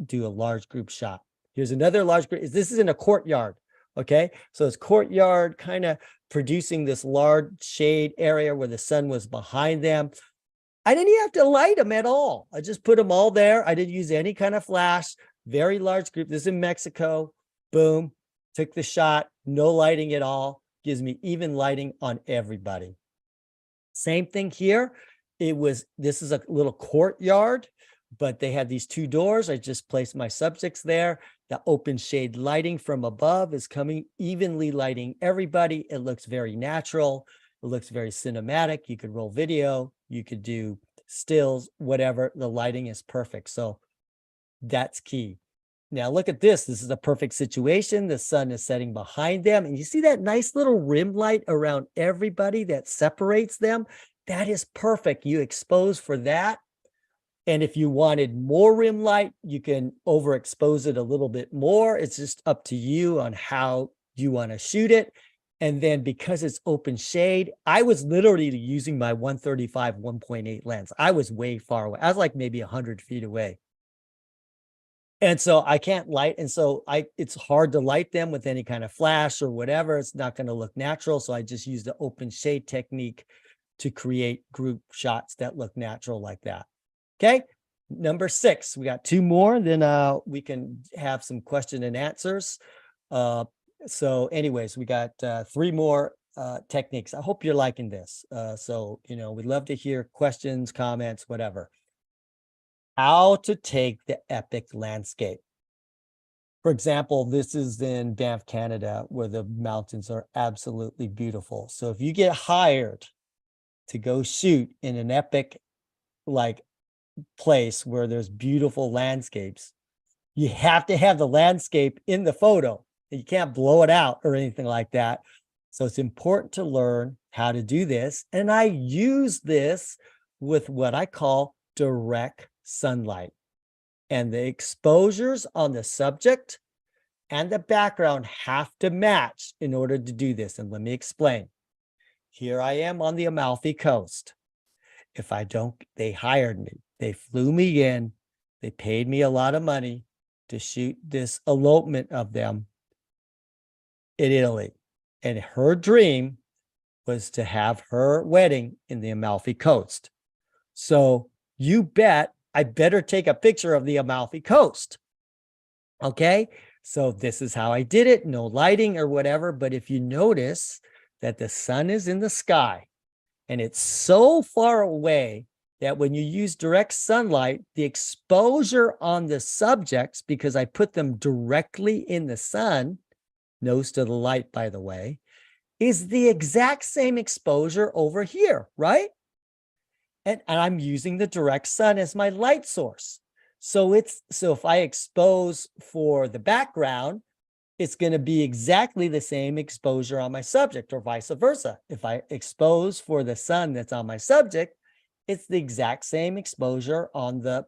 [SPEAKER 2] do a large group shot. Here's another large group. This is in a courtyard. Okay, so it's courtyard kind of producing this large shade area where the sun was behind them. I didn't even have to light them at all. I just put them all there. I didn't use any kind of flash. Very large group. This is in Mexico. Boom. Took the shot. No lighting at all. Gives me even lighting on everybody. Same thing here. This is a little courtyard, but they had these 2 doors. I just placed my subjects there. The open shade lighting from above is coming, evenly lighting everybody. It looks very natural. It looks very cinematic. You could roll video. You could do stills, whatever. The lighting is perfect. So that's key. Now look at this. This is a perfect situation. The sun is setting behind them. And you see that nice little rim light around everybody that separates them? That is perfect. You expose for that. And if you wanted more rim light, you can overexpose it a little bit more. It's just up to you on how you want to shoot it. And then because it's open shade, I was literally using my 135 1.8 lens. I was way far away. I was like maybe 100 feet away. And so I can't light. And so it's hard to light them with any kind of flash or whatever. It's not going to look natural. So I just use the open shade technique to create group shots that look natural like that. Okay. Number 6, we got 2 more, then we can have some question and answers. So anyways, we got 3 more techniques. I hope you're liking this. So, we'd love to hear questions, comments, whatever. How to take the epic landscape. For example, this is in Banff, Canada, where the mountains are absolutely beautiful. So if you get hired to go shoot in an epic place where there's beautiful landscapes, you have to have the landscape in the photo. You can't blow it out or anything like that. So it's important to learn how to do this. And I use this with what I call direct sunlight. And the exposures on the subject and the background have to match in order to do this. And let me explain. Here I am on the Amalfi Coast. If I don't, they hired me. They flew me in. They paid me a lot of money to shoot this elopement of them in Italy. And her dream was to have her wedding in the Amalfi Coast. So you bet I better take a picture of the Amalfi Coast. Okay, so this is how I did it. No lighting or whatever. But if you notice that the sun is in the sky and it's so far away that when you use direct sunlight, the exposure on the subjects, because I put them directly in the sun, nose to the light, by the way, is the exact same exposure over here, right? And I'm using the direct sun as my light source. So if I expose for the background, it's going to be exactly the same exposure on my subject, or vice versa. If I expose for the sun that's on my subject, it's the exact same exposure on the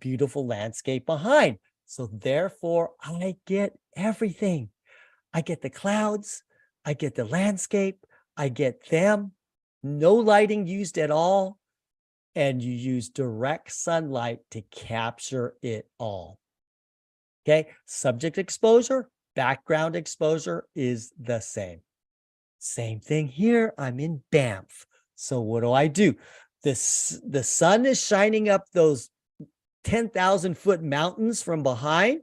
[SPEAKER 2] beautiful landscape behind. So therefore, I get everything. I get the clouds, I get the landscape, I get them, no lighting used at all, and you use direct sunlight to capture it all. Okay, subject exposure, background exposure is the same. Same thing here, I'm in Banff. So what do? The sun is shining up those 10,000-foot mountains from behind,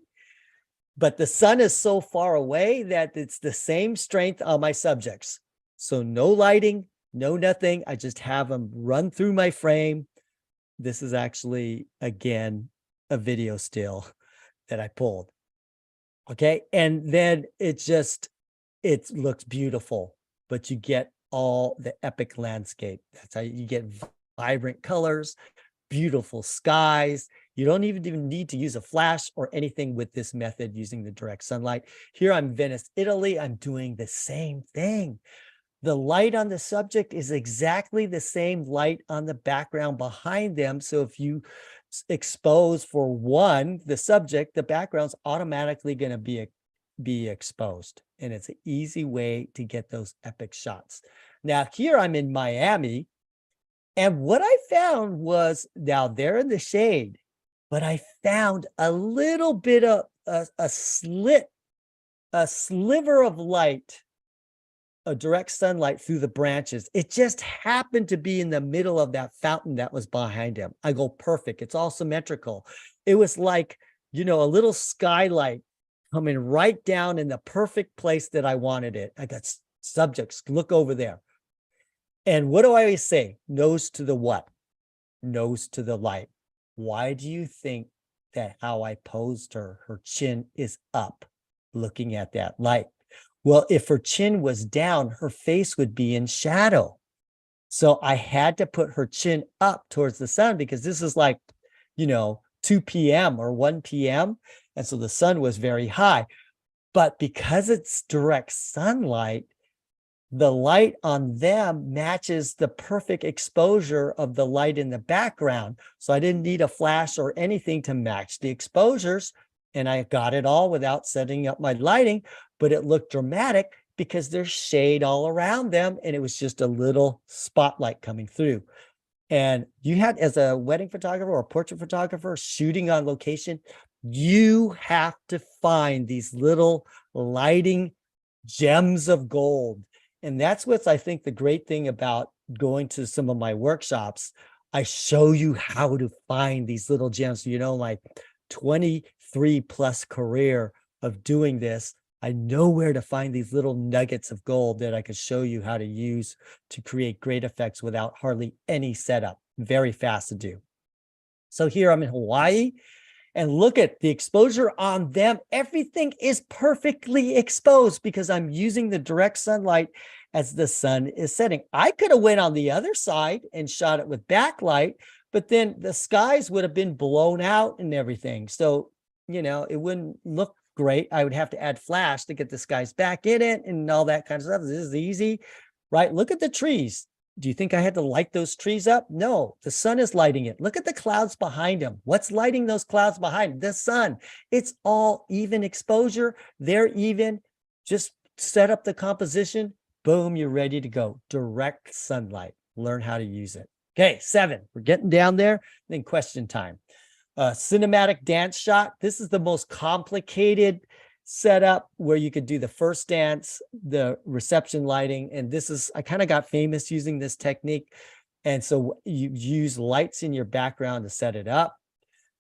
[SPEAKER 2] but the sun is so far away that it's the same strength on my subjects. So no lighting, no nothing. I just have them run through my frame. This is actually, again, a video still that I pulled. Okay. And then it looks beautiful, but you get all the epic landscape. That's how you get vibrant colors, beautiful skies. You don't even need to use a flash or anything with this method using the direct sunlight. Here I'm Venice, Italy. I'm doing the same thing. The light on the subject is exactly the same light on the background behind them. So if you expose for one, the subject, the background's automatically going to be exposed. And it's an easy way to get those epic shots. Now here I'm in Miami. And what I found was, now they're in the shade, but I found a little bit of a sliver of light, a direct sunlight through the branches. It just happened to be in the middle of that fountain that was behind him. I go, perfect. It's all symmetrical. It was like, a little skylight coming right down in the perfect place that I wanted it. I got subjects, look over there. And what do I always say? Nose to the what? Nose to the light. Why do you think that how I posed her chin is up looking at that light? Well, if her chin was down, her face would be in shadow. So I had to put her chin up towards the sun, because this is like, 2 p.m. or 1 p.m. And so the sun was very high. But because it's direct sunlight, the light on them matches the perfect exposure of the light in the background. So I didn't need a flash or anything to match the exposures. And I got it all without setting up my lighting, but it looked dramatic because there's shade all around them. And it was just a little spotlight coming through. And you had, as a wedding photographer or portrait photographer shooting on location, you have to find these little lighting gems of gold. And that's what's, I think, the great thing about going to some of my workshops. I show you how to find these little gems. My 23 plus career of doing this, I know where to find these little nuggets of gold that I could show you how to use to create great effects without hardly any setup. Very fast to do. So here I'm in Hawaii. And look at the exposure on them. Everything is perfectly exposed because I'm using the direct sunlight as the sun is setting. I could have went on the other side and shot it with backlight, but then the skies would have been blown out and everything. So, it wouldn't look great. I would have to add flash to get the skies back in it and all that kind of stuff. This is easy, right? Look at the trees. Do you think I had to light those trees up? No, the sun is lighting it. Look at the clouds behind them. What's lighting those clouds behind? The sun. It's all even exposure. They're even. Just set up the composition. Boom, you're ready to go. Direct sunlight. Learn how to use it. Okay, 7. We're getting down there. Then question time. Cinematic dance shot. This is the most complicated setup where you could do the first dance, the reception lighting. And this is, I kind of got famous using this technique. And so you use lights in your background to set it up.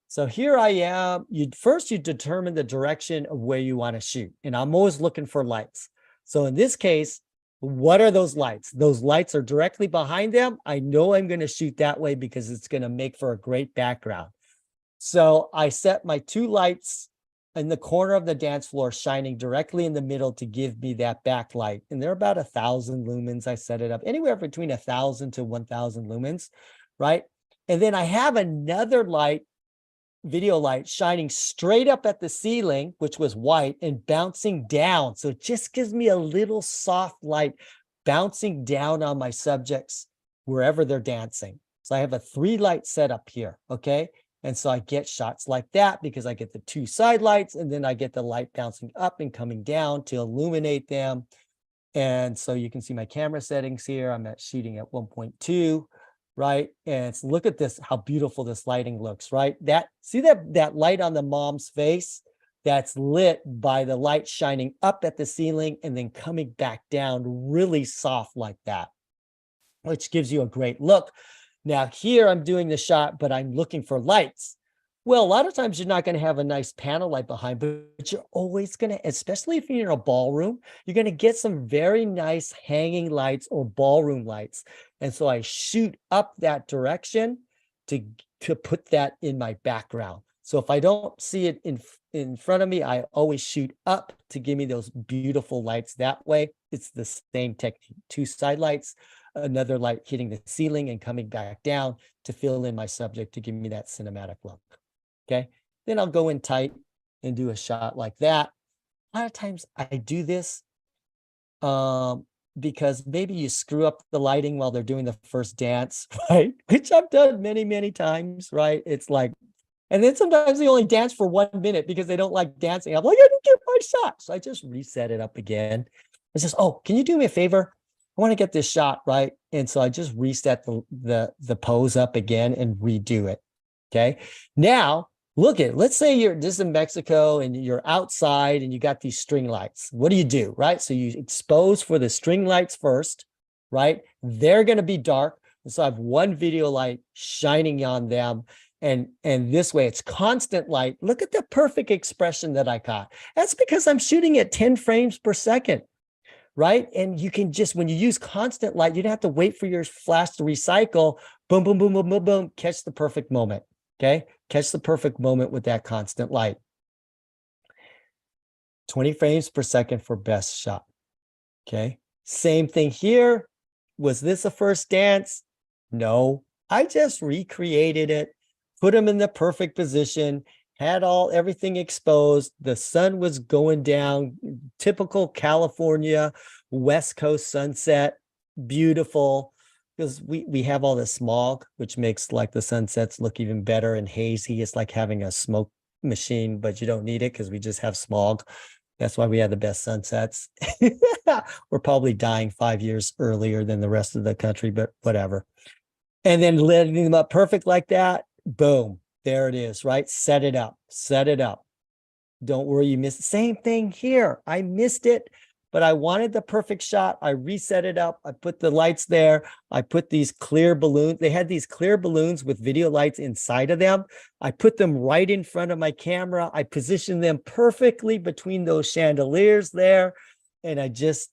[SPEAKER 2] So here I am. You determine the direction of where you want to shoot. And I'm always looking for lights. So in this case, What are those lights? Those lights are directly behind them. I know I'm going to shoot that way because it's going to make for a great background. So I set my 2 lights in the corner of the dance floor, shining directly in the middle to give me that backlight. And they're about 1,000 lumens. I set it up anywhere between 1,000 to 1,000 lumens, right? And then I have another light, video light, shining straight up at the ceiling, which was white, and bouncing down. So it just gives me a little soft light bouncing down on my subjects wherever they're dancing. So I have a 3 light setup here, okay? And so I get shots like that because I get the 2 side lights, and then I get the light bouncing up and coming down to illuminate them. And so you can see my camera settings here. I'm shooting at 1.2, right? And look at this, how beautiful this lighting looks, right? See that light on the mom's face? That's lit by the light shining up at the ceiling and then coming back down really soft like that, which gives you a great look. Now here I'm doing the shot, but I'm looking for lights. Well, a lot of times you're not going to have a nice panel light behind, but you're always going to, especially if you're in a ballroom, you're going to get some very nice hanging lights or ballroom lights. And so I shoot up that direction to put that in my background. So if I don't see it in front of me, I always shoot up to give me those beautiful lights that way. It's the same technique, 2 side lights, another light hitting the ceiling and coming back down to fill in my subject to give me that cinematic look. Okay. Then I'll go in tight and do a shot like that. A lot of times I do this because maybe you screw up the lighting while they're doing the first dance, right? Which I've done many, many times, right? It's like, and then sometimes they only dance for 1 minute because they don't like dancing. I'm like, I didn't get my shot. So I just reset it up again. It's just, oh, can you do me a favor? I want to get this shot right. And so I just reset the pose up again and redo it. Okay. Now look at, let's say you're just in Mexico and you're outside and you got these string lights. What do you do? Right. So you expose for the string lights first, right? They're going to be dark. And so I have 1 video light shining on them. And this way it's constant light. Look at the perfect expression that I got. That's because I'm shooting at 10 frames per second. Right. And you can just, when you use constant light, you don't have to wait for your flash to recycle. Boom, boom, boom, boom, boom, boom. Catch the perfect moment. Okay. Catch the perfect moment with that constant light. 20 frames per second for best shot. Okay. Same thing here. Was this a first dance? No, I just recreated it, put them in the perfect position, had everything exposed. The sun was going down, typical California, West Coast sunset, beautiful, because we have all the smog, which makes like the sunsets look even better and hazy. It's like having a smoke machine, but you don't need it because we just have smog. That's why we have the best sunsets. We're probably dying 5 years earlier than the rest of the country, but whatever. And then letting them up perfect like that, boom. There it is, right? Set it up, set it up. Don't worry, you missed. Same thing here. I missed it, but I wanted the perfect shot. I reset it up. I put the lights there. I put these clear balloons. They had these clear balloons with video lights inside of them. I put them right in front of my camera. I positioned them perfectly between those chandeliers there. And I just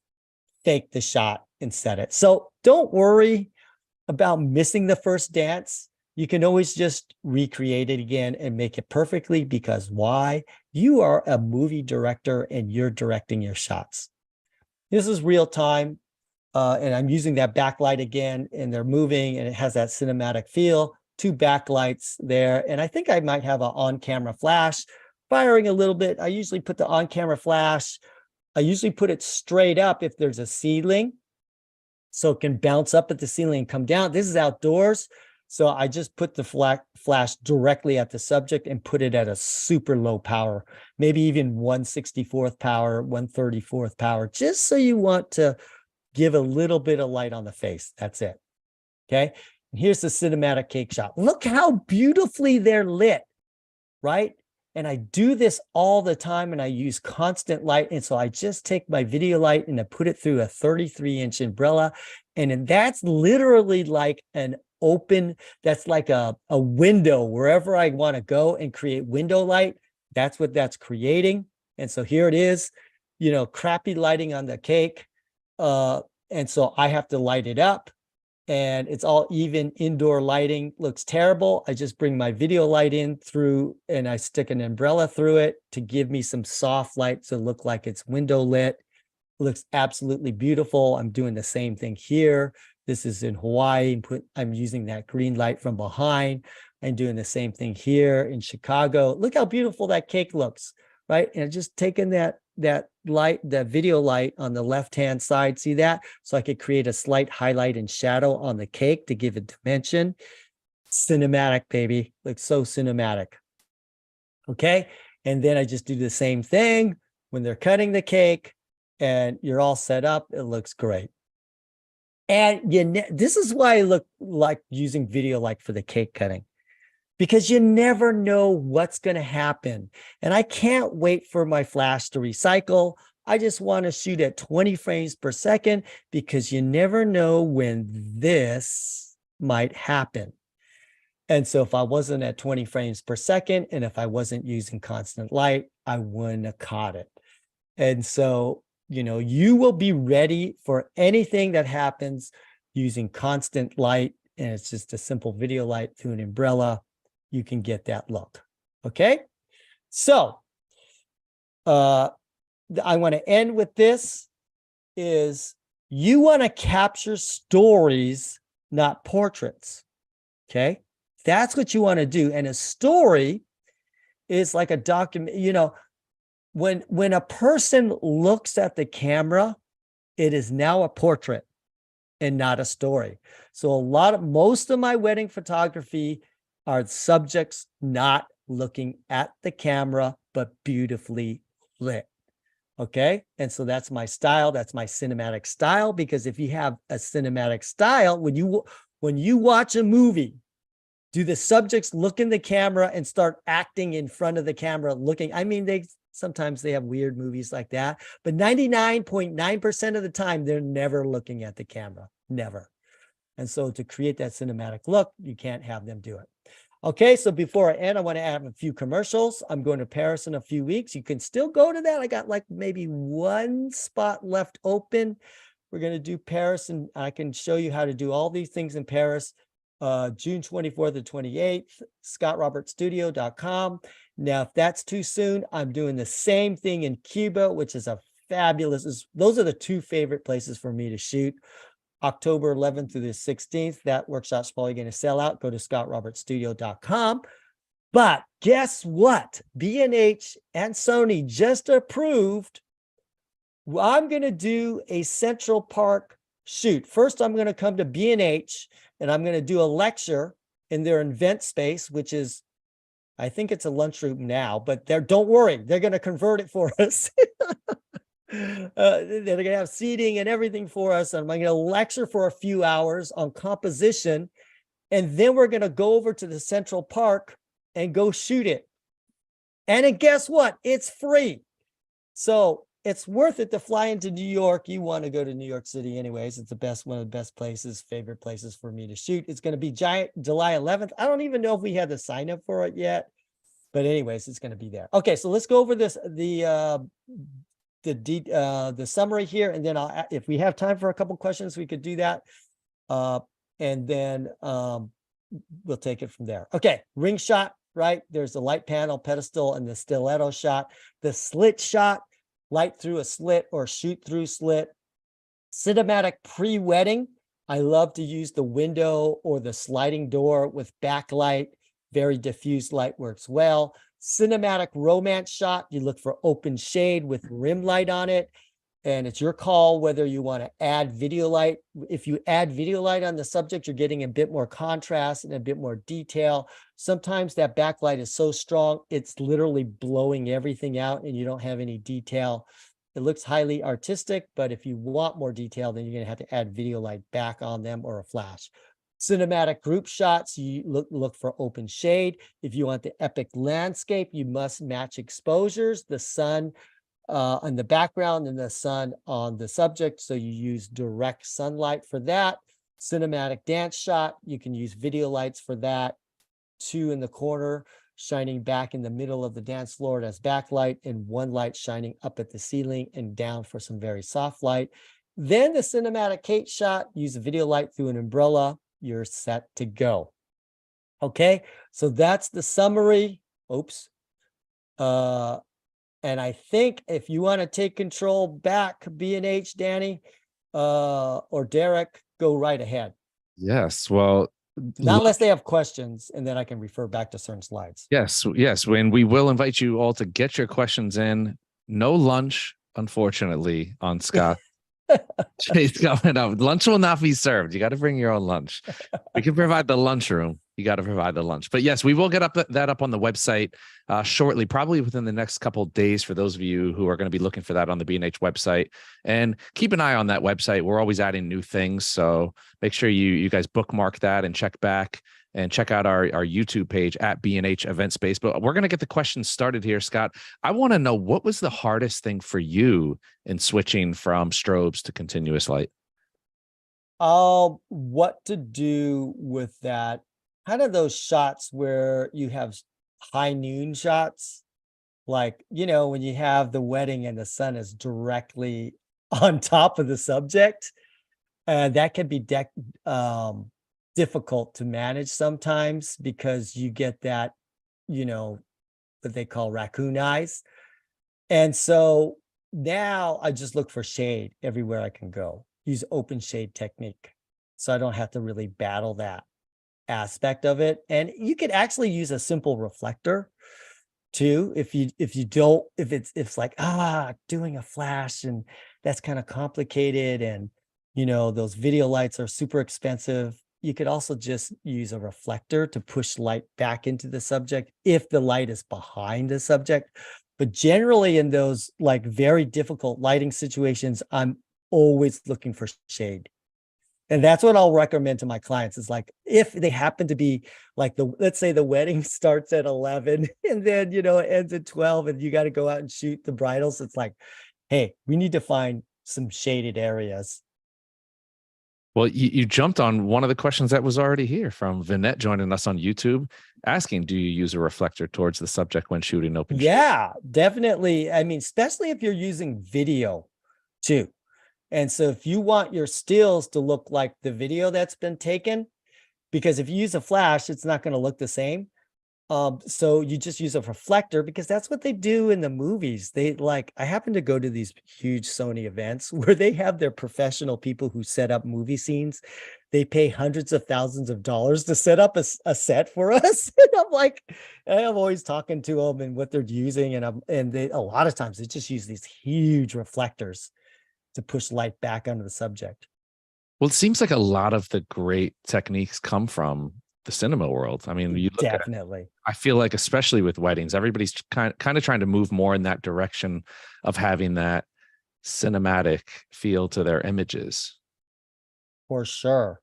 [SPEAKER 2] faked the shot and set it. So don't worry about missing the first dance. You can always just recreate it again and make it perfectly, because why? You are a movie director and you're directing your shots. This is real time. And I'm using that backlight again, and they're moving and it has that cinematic feel. 2 backlights there. And I think I might have an on-camera flash firing a little bit. I usually put the on-camera flash. I usually put it straight up if there's a ceiling, so it can bounce up at the ceiling and come down. This is outdoors. So I just put the flash directly at the subject and put it at a super low power, maybe even 1/64th power, 1/34th power, just so you want to give a little bit of light on the face. That's it. Okay. And here's the cinematic cake shot. Look how beautifully they're lit, right? And I do this all the time, and I use constant light. And so I just take my video light and I put it through a 33-inch umbrella. And that's literally like an open, that's like a window wherever I want to go and create window light. That's what that's creating. And so here it is, you know, crappy lighting on the cake. And so I have to light it up, and it's all even indoor lighting. Looks terrible. I just bring my video light in through, and I stick an umbrella through it to give me some soft light to look like it's window lit. Looks absolutely beautiful. I'm doing the same thing here. This is in Hawaii. I'm using that green light from behind. I'm doing the same thing here in Chicago. Look how beautiful that cake looks, right? And just taking that light, that video light on the left-hand side, see that? So I could create a slight highlight and shadow on the cake to give it dimension. Cinematic, baby. Looks so cinematic. Okay. And then I just do the same thing when they're cutting the cake, and you're all set up. It looks great. And this is why I look like using video like for the cake cutting, because you never know what's going to happen. And I can't wait for my flash to recycle. I just want to shoot at 20 frames per second, because you never know when this might happen. And so if I wasn't at 20 frames per second, and if I wasn't using constant light, I wouldn't have caught it. And so, you will be ready for anything that happens using constant light, and it's just a simple video light through an umbrella. You can get that look. Okay. So I want to end with this is you want to capture stories, not portraits. Okay. That's what you want to do. And a story is like a document, when a person looks at the camera, it is now a portrait and not a story. So most of my wedding photography are subjects not looking at the camera, but beautifully lit. Okay. And so that's my style. That's my cinematic style, because if you have a cinematic style, when you watch a movie, do the subjects look in the camera and start acting in front of the camera looking? I mean, sometimes they have weird movies like that, but 99.9% of the time, they're never looking at the camera, never. And so to create that cinematic look, you can't have them do it. Okay, so before I end, I want to have a few commercials. I'm going to Paris in a few weeks. You can still go to that. I got like maybe one spot left open. We're going to do Paris, and I can show you how to do all these things in Paris. June 24th to 28th, scottrobertstudio.com. Now, if that's too soon, I'm doing the same thing in Cuba, which is a fabulous, those are the two favorite places for me to shoot. October 11th through the 16th, that workshop's probably going to sell out. Go to scottrobertstudio.com. But guess what? B&H and Sony just approved. I'm going to do a Central Park shoot. First, I'm going to come to B&H, and I'm going to do a lecture in their event space, which is, I think it's a lunchroom now, but don't worry, they're going to convert it for us. They're going to have seating and everything for us. And I'm going to lecture for a few hours on composition. And then we're going to go over to the Central Park and go shoot it. And then guess what? It's free. So it's worth it to fly into New York. You want to go to New York City anyways. It's one of the best places, favorite places for me to shoot. It's going to be July 11th. I don't even know if we had the sign up for it yet, but anyways, it's going to be there. Okay. So let's go over the summary here. And then if we have time for a couple questions, we could do that. And then we'll take it from there. Okay. Ring shot, right? There's the light panel, pedestal, and the stiletto shot. The slit shot, light through a slit or shoot through slit. Cinematic pre-wedding. I love to use the window or the sliding door with backlight. Very diffuse light works well. Cinematic romance shot. You look for open shade with rim light on it. And it's your call whether you want to add video light. If you add video light on the subject, you're getting a bit more contrast and a bit more detail. Sometimes that backlight is so strong, it's literally blowing everything out and you don't have any detail. It looks highly artistic, but if you want more detail, then you're going to have to add video light back on them or a flash. Cinematic group shots, you look for open shade. If you want the epic landscape, you must match exposures, the sun on the background and the sun on the subject. So you use direct sunlight for that. Cinematic dance shot, you can use video lights for that. 2 in the corner, shining back in the middle of the dance floor as backlight, and 1 light shining up at the ceiling and down for some very soft light. Then the cinematic Kate shot, use a video light through an umbrella, you're set to go. Okay, so that's the summary. Oops. And I think if you want to take control back, B&H, Danny, or Derek, go right ahead.
[SPEAKER 1] Yes. Well,
[SPEAKER 2] Not unless they have questions, and then I can refer back to certain slides.
[SPEAKER 1] yes. When we will invite you all to get your questions in. No lunch, unfortunately, on Scott. He's coming up. Lunch will not be served. You got to bring your own lunch. We can provide the lunchroom. You got to provide the lunch. But yes, we will get that up on the website shortly, probably within the next couple of days for those of you who are going to be looking for that on the B&H website. And keep an eye on that website. We're always adding new things. So make sure you guys bookmark that and check back and check out our YouTube page at B&H Event Space. But we're going to get the questions started here, Scott. I want to know, what was the hardest thing for you in switching from strobes to continuous light?
[SPEAKER 2] What to do with that? Kind of those shots where you have high noon shots, like, when you have the wedding and the sun is directly on top of the subject, that can be difficult to manage sometimes because you get that, what they call raccoon eyes. And so now I just look for shade everywhere I can go. Use open shade technique, so I don't have to really battle that aspect of it. And you could actually use a simple reflector too, if it's like doing a flash, and that's kind of complicated, and those video lights are super expensive. You could also just use a reflector to push light back into the subject if the light is behind the subject. But generally in those like very difficult lighting situations, I'm always looking for shade. And that's what I'll recommend to my clients, is like, if they happen to be like let's say the wedding starts at 11 and then, it ends at 12 and you got to go out and shoot the bridals. It's like, hey, we need to find some shaded areas.
[SPEAKER 1] Well, you jumped on one of the questions that was already here from Vinette joining us on YouTube, asking, do you use a reflector towards the subject when shooting open shade?
[SPEAKER 2] Yeah, definitely. I mean, especially if you're using video too. And so if you want your stills to look like the video that's been taken, because if you use a flash, it's not going to look the same. So you just use a reflector, because that's what they do in the movies. I happen to go to these huge Sony events where they have their professional people who set up movie scenes. They pay hundreds of thousands of dollars to set up a set for us. And I'm always talking to them and what they're using. And a lot of times they just use these huge reflectors to push light back onto the subject.
[SPEAKER 1] Well, it seems like a lot of the great techniques come from the cinema world. I mean, you look
[SPEAKER 2] Definitely.
[SPEAKER 1] I feel like, especially with weddings, everybody's kind of trying to move more in that direction of having that cinematic feel to their images.
[SPEAKER 2] For sure.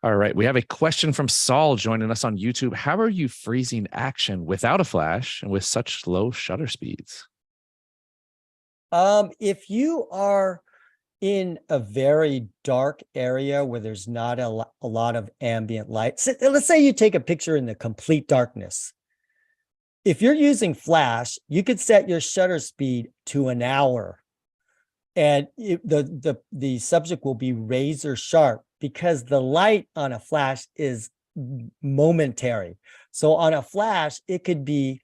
[SPEAKER 1] All right. We have a question from Saul joining us on YouTube. How are you freezing action without a flash and with such low shutter speeds?
[SPEAKER 2] If you are in a very dark area where there's not a lot of ambient light, let's say you take a picture in the complete darkness. If you're using flash, you could set your shutter speed to an hour, and the subject will be razor sharp, because the light on a flash is momentary. So on a flash, it could be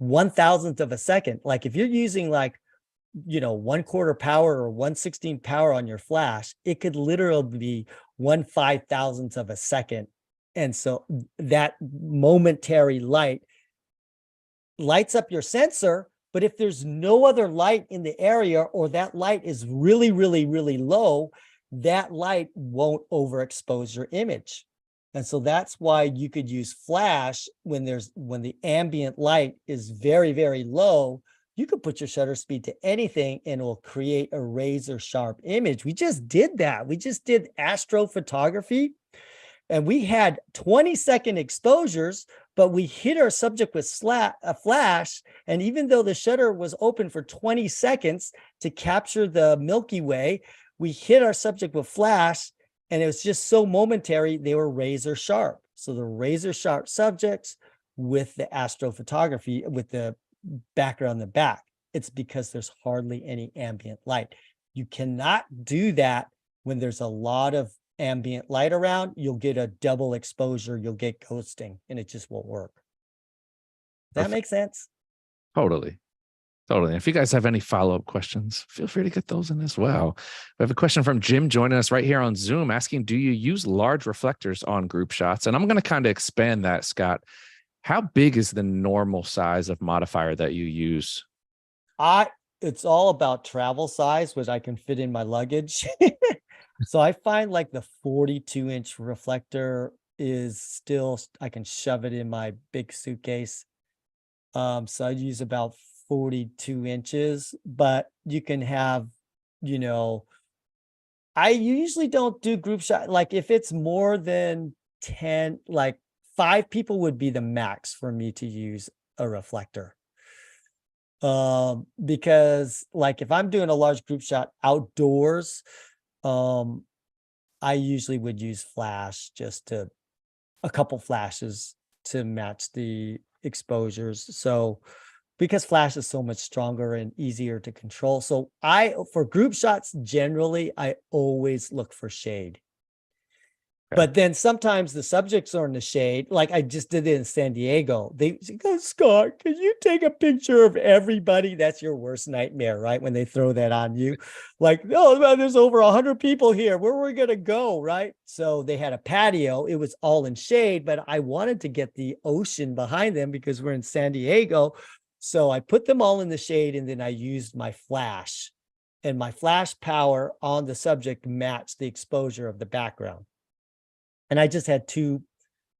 [SPEAKER 2] 1,000th of a second. Like if you're using 1/4 power or 1/16 power on your flash, it could literally be 1/5000th of a second. And so that momentary light lights up your sensor. But if there's no other light in the area, or that light is really, really, really low, that light won't overexpose your image. And so that's why you could use flash when the ambient light is very, very low. You could put your shutter speed to anything and it will create a razor sharp image. We just did that. We just did astrophotography, and we had 20-second exposures, but we hit our subject with a flash. And even though the shutter was open for 20 seconds to capture the Milky Way, we hit our subject with flash, and it was just so momentary, they were razor sharp. So the razor sharp subjects with the astrophotography, with the background in the back, it's because there's hardly any ambient light. You cannot do that when there's a lot of ambient light around. You'll get a double exposure. You'll get ghosting, and it just won't work. Does that make sense?
[SPEAKER 1] Totally. Totally. If you guys have any follow-up questions, feel free to get those in as well. We have a question from Jim joining us right here on Zoom asking, do you use large reflectors on group shots? And I'm going to kind of expand that, Scott. How big is the normal size of modifier that you use?
[SPEAKER 2] It's all about travel size, which I can fit in my luggage. So I find like the 42-inch reflector is still, I can shove it in my big suitcase. So I use about 42 inches, but you can have, I usually don't do group shot. Like if it's more than 10, like 5 people would be the max for me to use a reflector. Because like if I'm doing a large group shot outdoors, I usually would use flash, just a couple flashes to match the exposures. So because flash is so much stronger and easier to control. So for group shots, generally, I always look for shade.
[SPEAKER 1] Okay.
[SPEAKER 2] But then sometimes the subjects are in the shade. Like I just did it in San Diego. They go, Scott, can you take a picture of everybody? That's your worst nightmare, right? When they throw that on you. Like, oh, man, there's over 100 people here. Where are we going to go, right? So they had a patio. It was all in shade, but I wanted to get the ocean behind them because we're in San Diego. So I put them all in the shade, and then I used my flash. And my flash power on the subject matched the exposure of the background. And I just had 2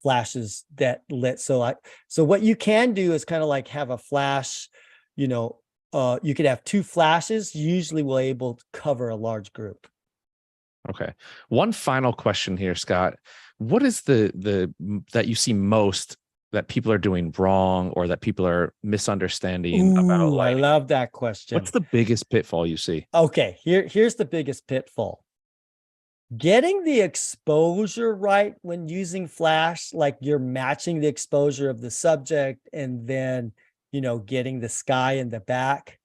[SPEAKER 2] flashes that lit. So what you can do is kind of like have a flash, you could have 2 flashes, usually will able to cover a large group.
[SPEAKER 1] Okay. One final question here, Scott. What is the that you see most that people are doing wrong or that people are misunderstanding about lighting?
[SPEAKER 2] I love that question.
[SPEAKER 1] What's the biggest pitfall you see?
[SPEAKER 2] Okay, here's the biggest pitfall. Getting the exposure right when using flash, like you're matching the exposure of the subject and then, getting the sky in the back.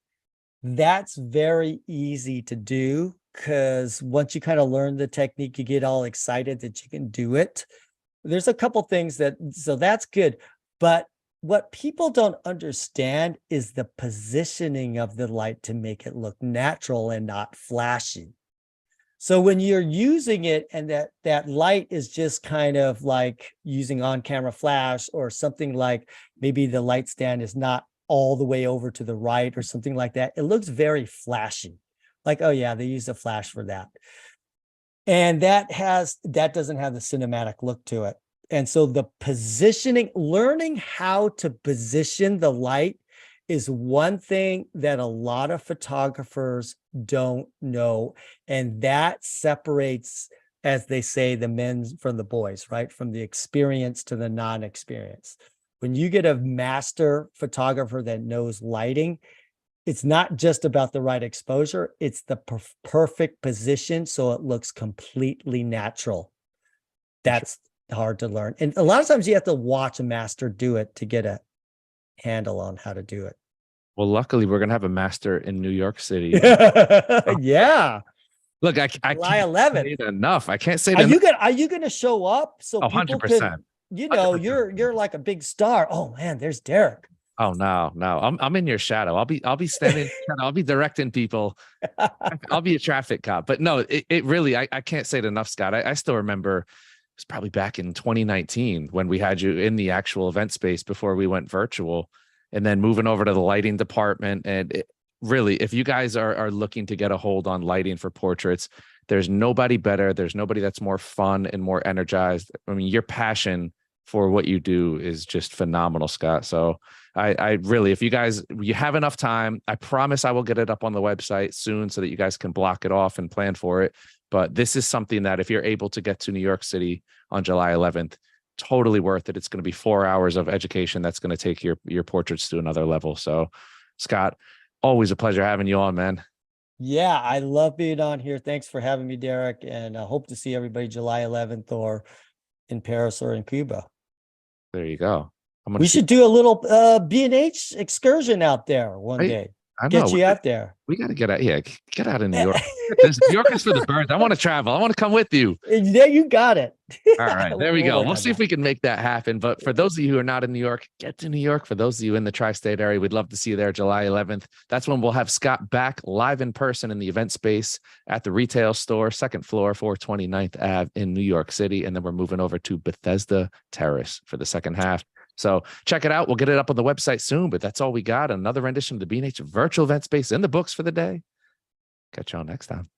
[SPEAKER 2] That's very easy to do because once you kind of learn the technique, you get all excited that you can do it. There's a couple things so that's good. But what people don't understand is the positioning of the light to make it look natural and not flashy. So when you're using it and that light is just kind of like using on-camera flash or something, like maybe the light stand is not all the way over to the right or something like that, it looks very flashy. Like, oh yeah, they used a flash for that. And that doesn't have the cinematic look to it. And so the positioning, learning how to position the light is one thing that a lot of photographers don't know. And that separates, as they say, the men from the boys, right? From the experience to the non-experience. When you get a master photographer that knows lighting, it's not just about the right exposure, it's the perfect position so it looks completely natural. That's hard to learn. And a lot of times you have to watch a master do it to get a handle on how to do it.
[SPEAKER 1] Well, luckily, we're going to have a master in New York City.
[SPEAKER 2] Yeah.
[SPEAKER 1] Look, I
[SPEAKER 2] July
[SPEAKER 1] can't
[SPEAKER 2] 11th.
[SPEAKER 1] say it enough. I can't say
[SPEAKER 2] Are
[SPEAKER 1] it
[SPEAKER 2] you gonna show up so people
[SPEAKER 1] 100%.
[SPEAKER 2] can, you're like a big star. Oh man, there's Derek.
[SPEAKER 1] Oh no. I'm in your shadow. I'll be standing, I'll be directing people. I'll be a traffic cop. But no, it really, I can't say it enough, Scott. I still remember it was probably back in 2019 when we had you in the actual event space before we went virtual, and then moving over to the lighting department. And really, if you guys are looking to get a hold on lighting for portraits, there's nobody better. There's nobody that's more fun and more energized. I mean, your passion for what you do is just phenomenal, Scott. So I really, if you have enough time, I promise I will get it up on the website soon so that you guys can block it off and plan for it. But this is something that if you're able to get to New York City on July 11th, totally worth it. It's going to be 4 hours of education that's going to take your portraits to another level. So, Scott, always a pleasure having you on, man.
[SPEAKER 2] Yeah, I love being on here. Thanks for having me, Derek. And I hope to see everybody July 11th or in Paris or in Cuba.
[SPEAKER 1] There you go.
[SPEAKER 2] We should do a little B&H excursion out there one day.
[SPEAKER 1] I know.
[SPEAKER 2] get you out there.
[SPEAKER 1] We got to get out. Yeah, get out of New York. New York is for the birds. I want to travel. I want to come with you.
[SPEAKER 2] There you got it.
[SPEAKER 1] All right, there we
[SPEAKER 2] We'll
[SPEAKER 1] go.
[SPEAKER 2] work
[SPEAKER 1] We'll
[SPEAKER 2] on
[SPEAKER 1] see if
[SPEAKER 2] that.
[SPEAKER 1] we can make that happen. But for those of you who are not in New York, get to New York. For those of you in the tri-state area, we'd love to see you there July 11th. That's when we'll have Scott back live in person in the event space at the retail store, second floor, 429th Ave in New York City. And then we're moving over to Bethesda Terrace for the second half. So check it out. We'll get it up on the website soon, but that's all we got. Another rendition of the B&H virtual event space in the books for the day. Catch y'all next time.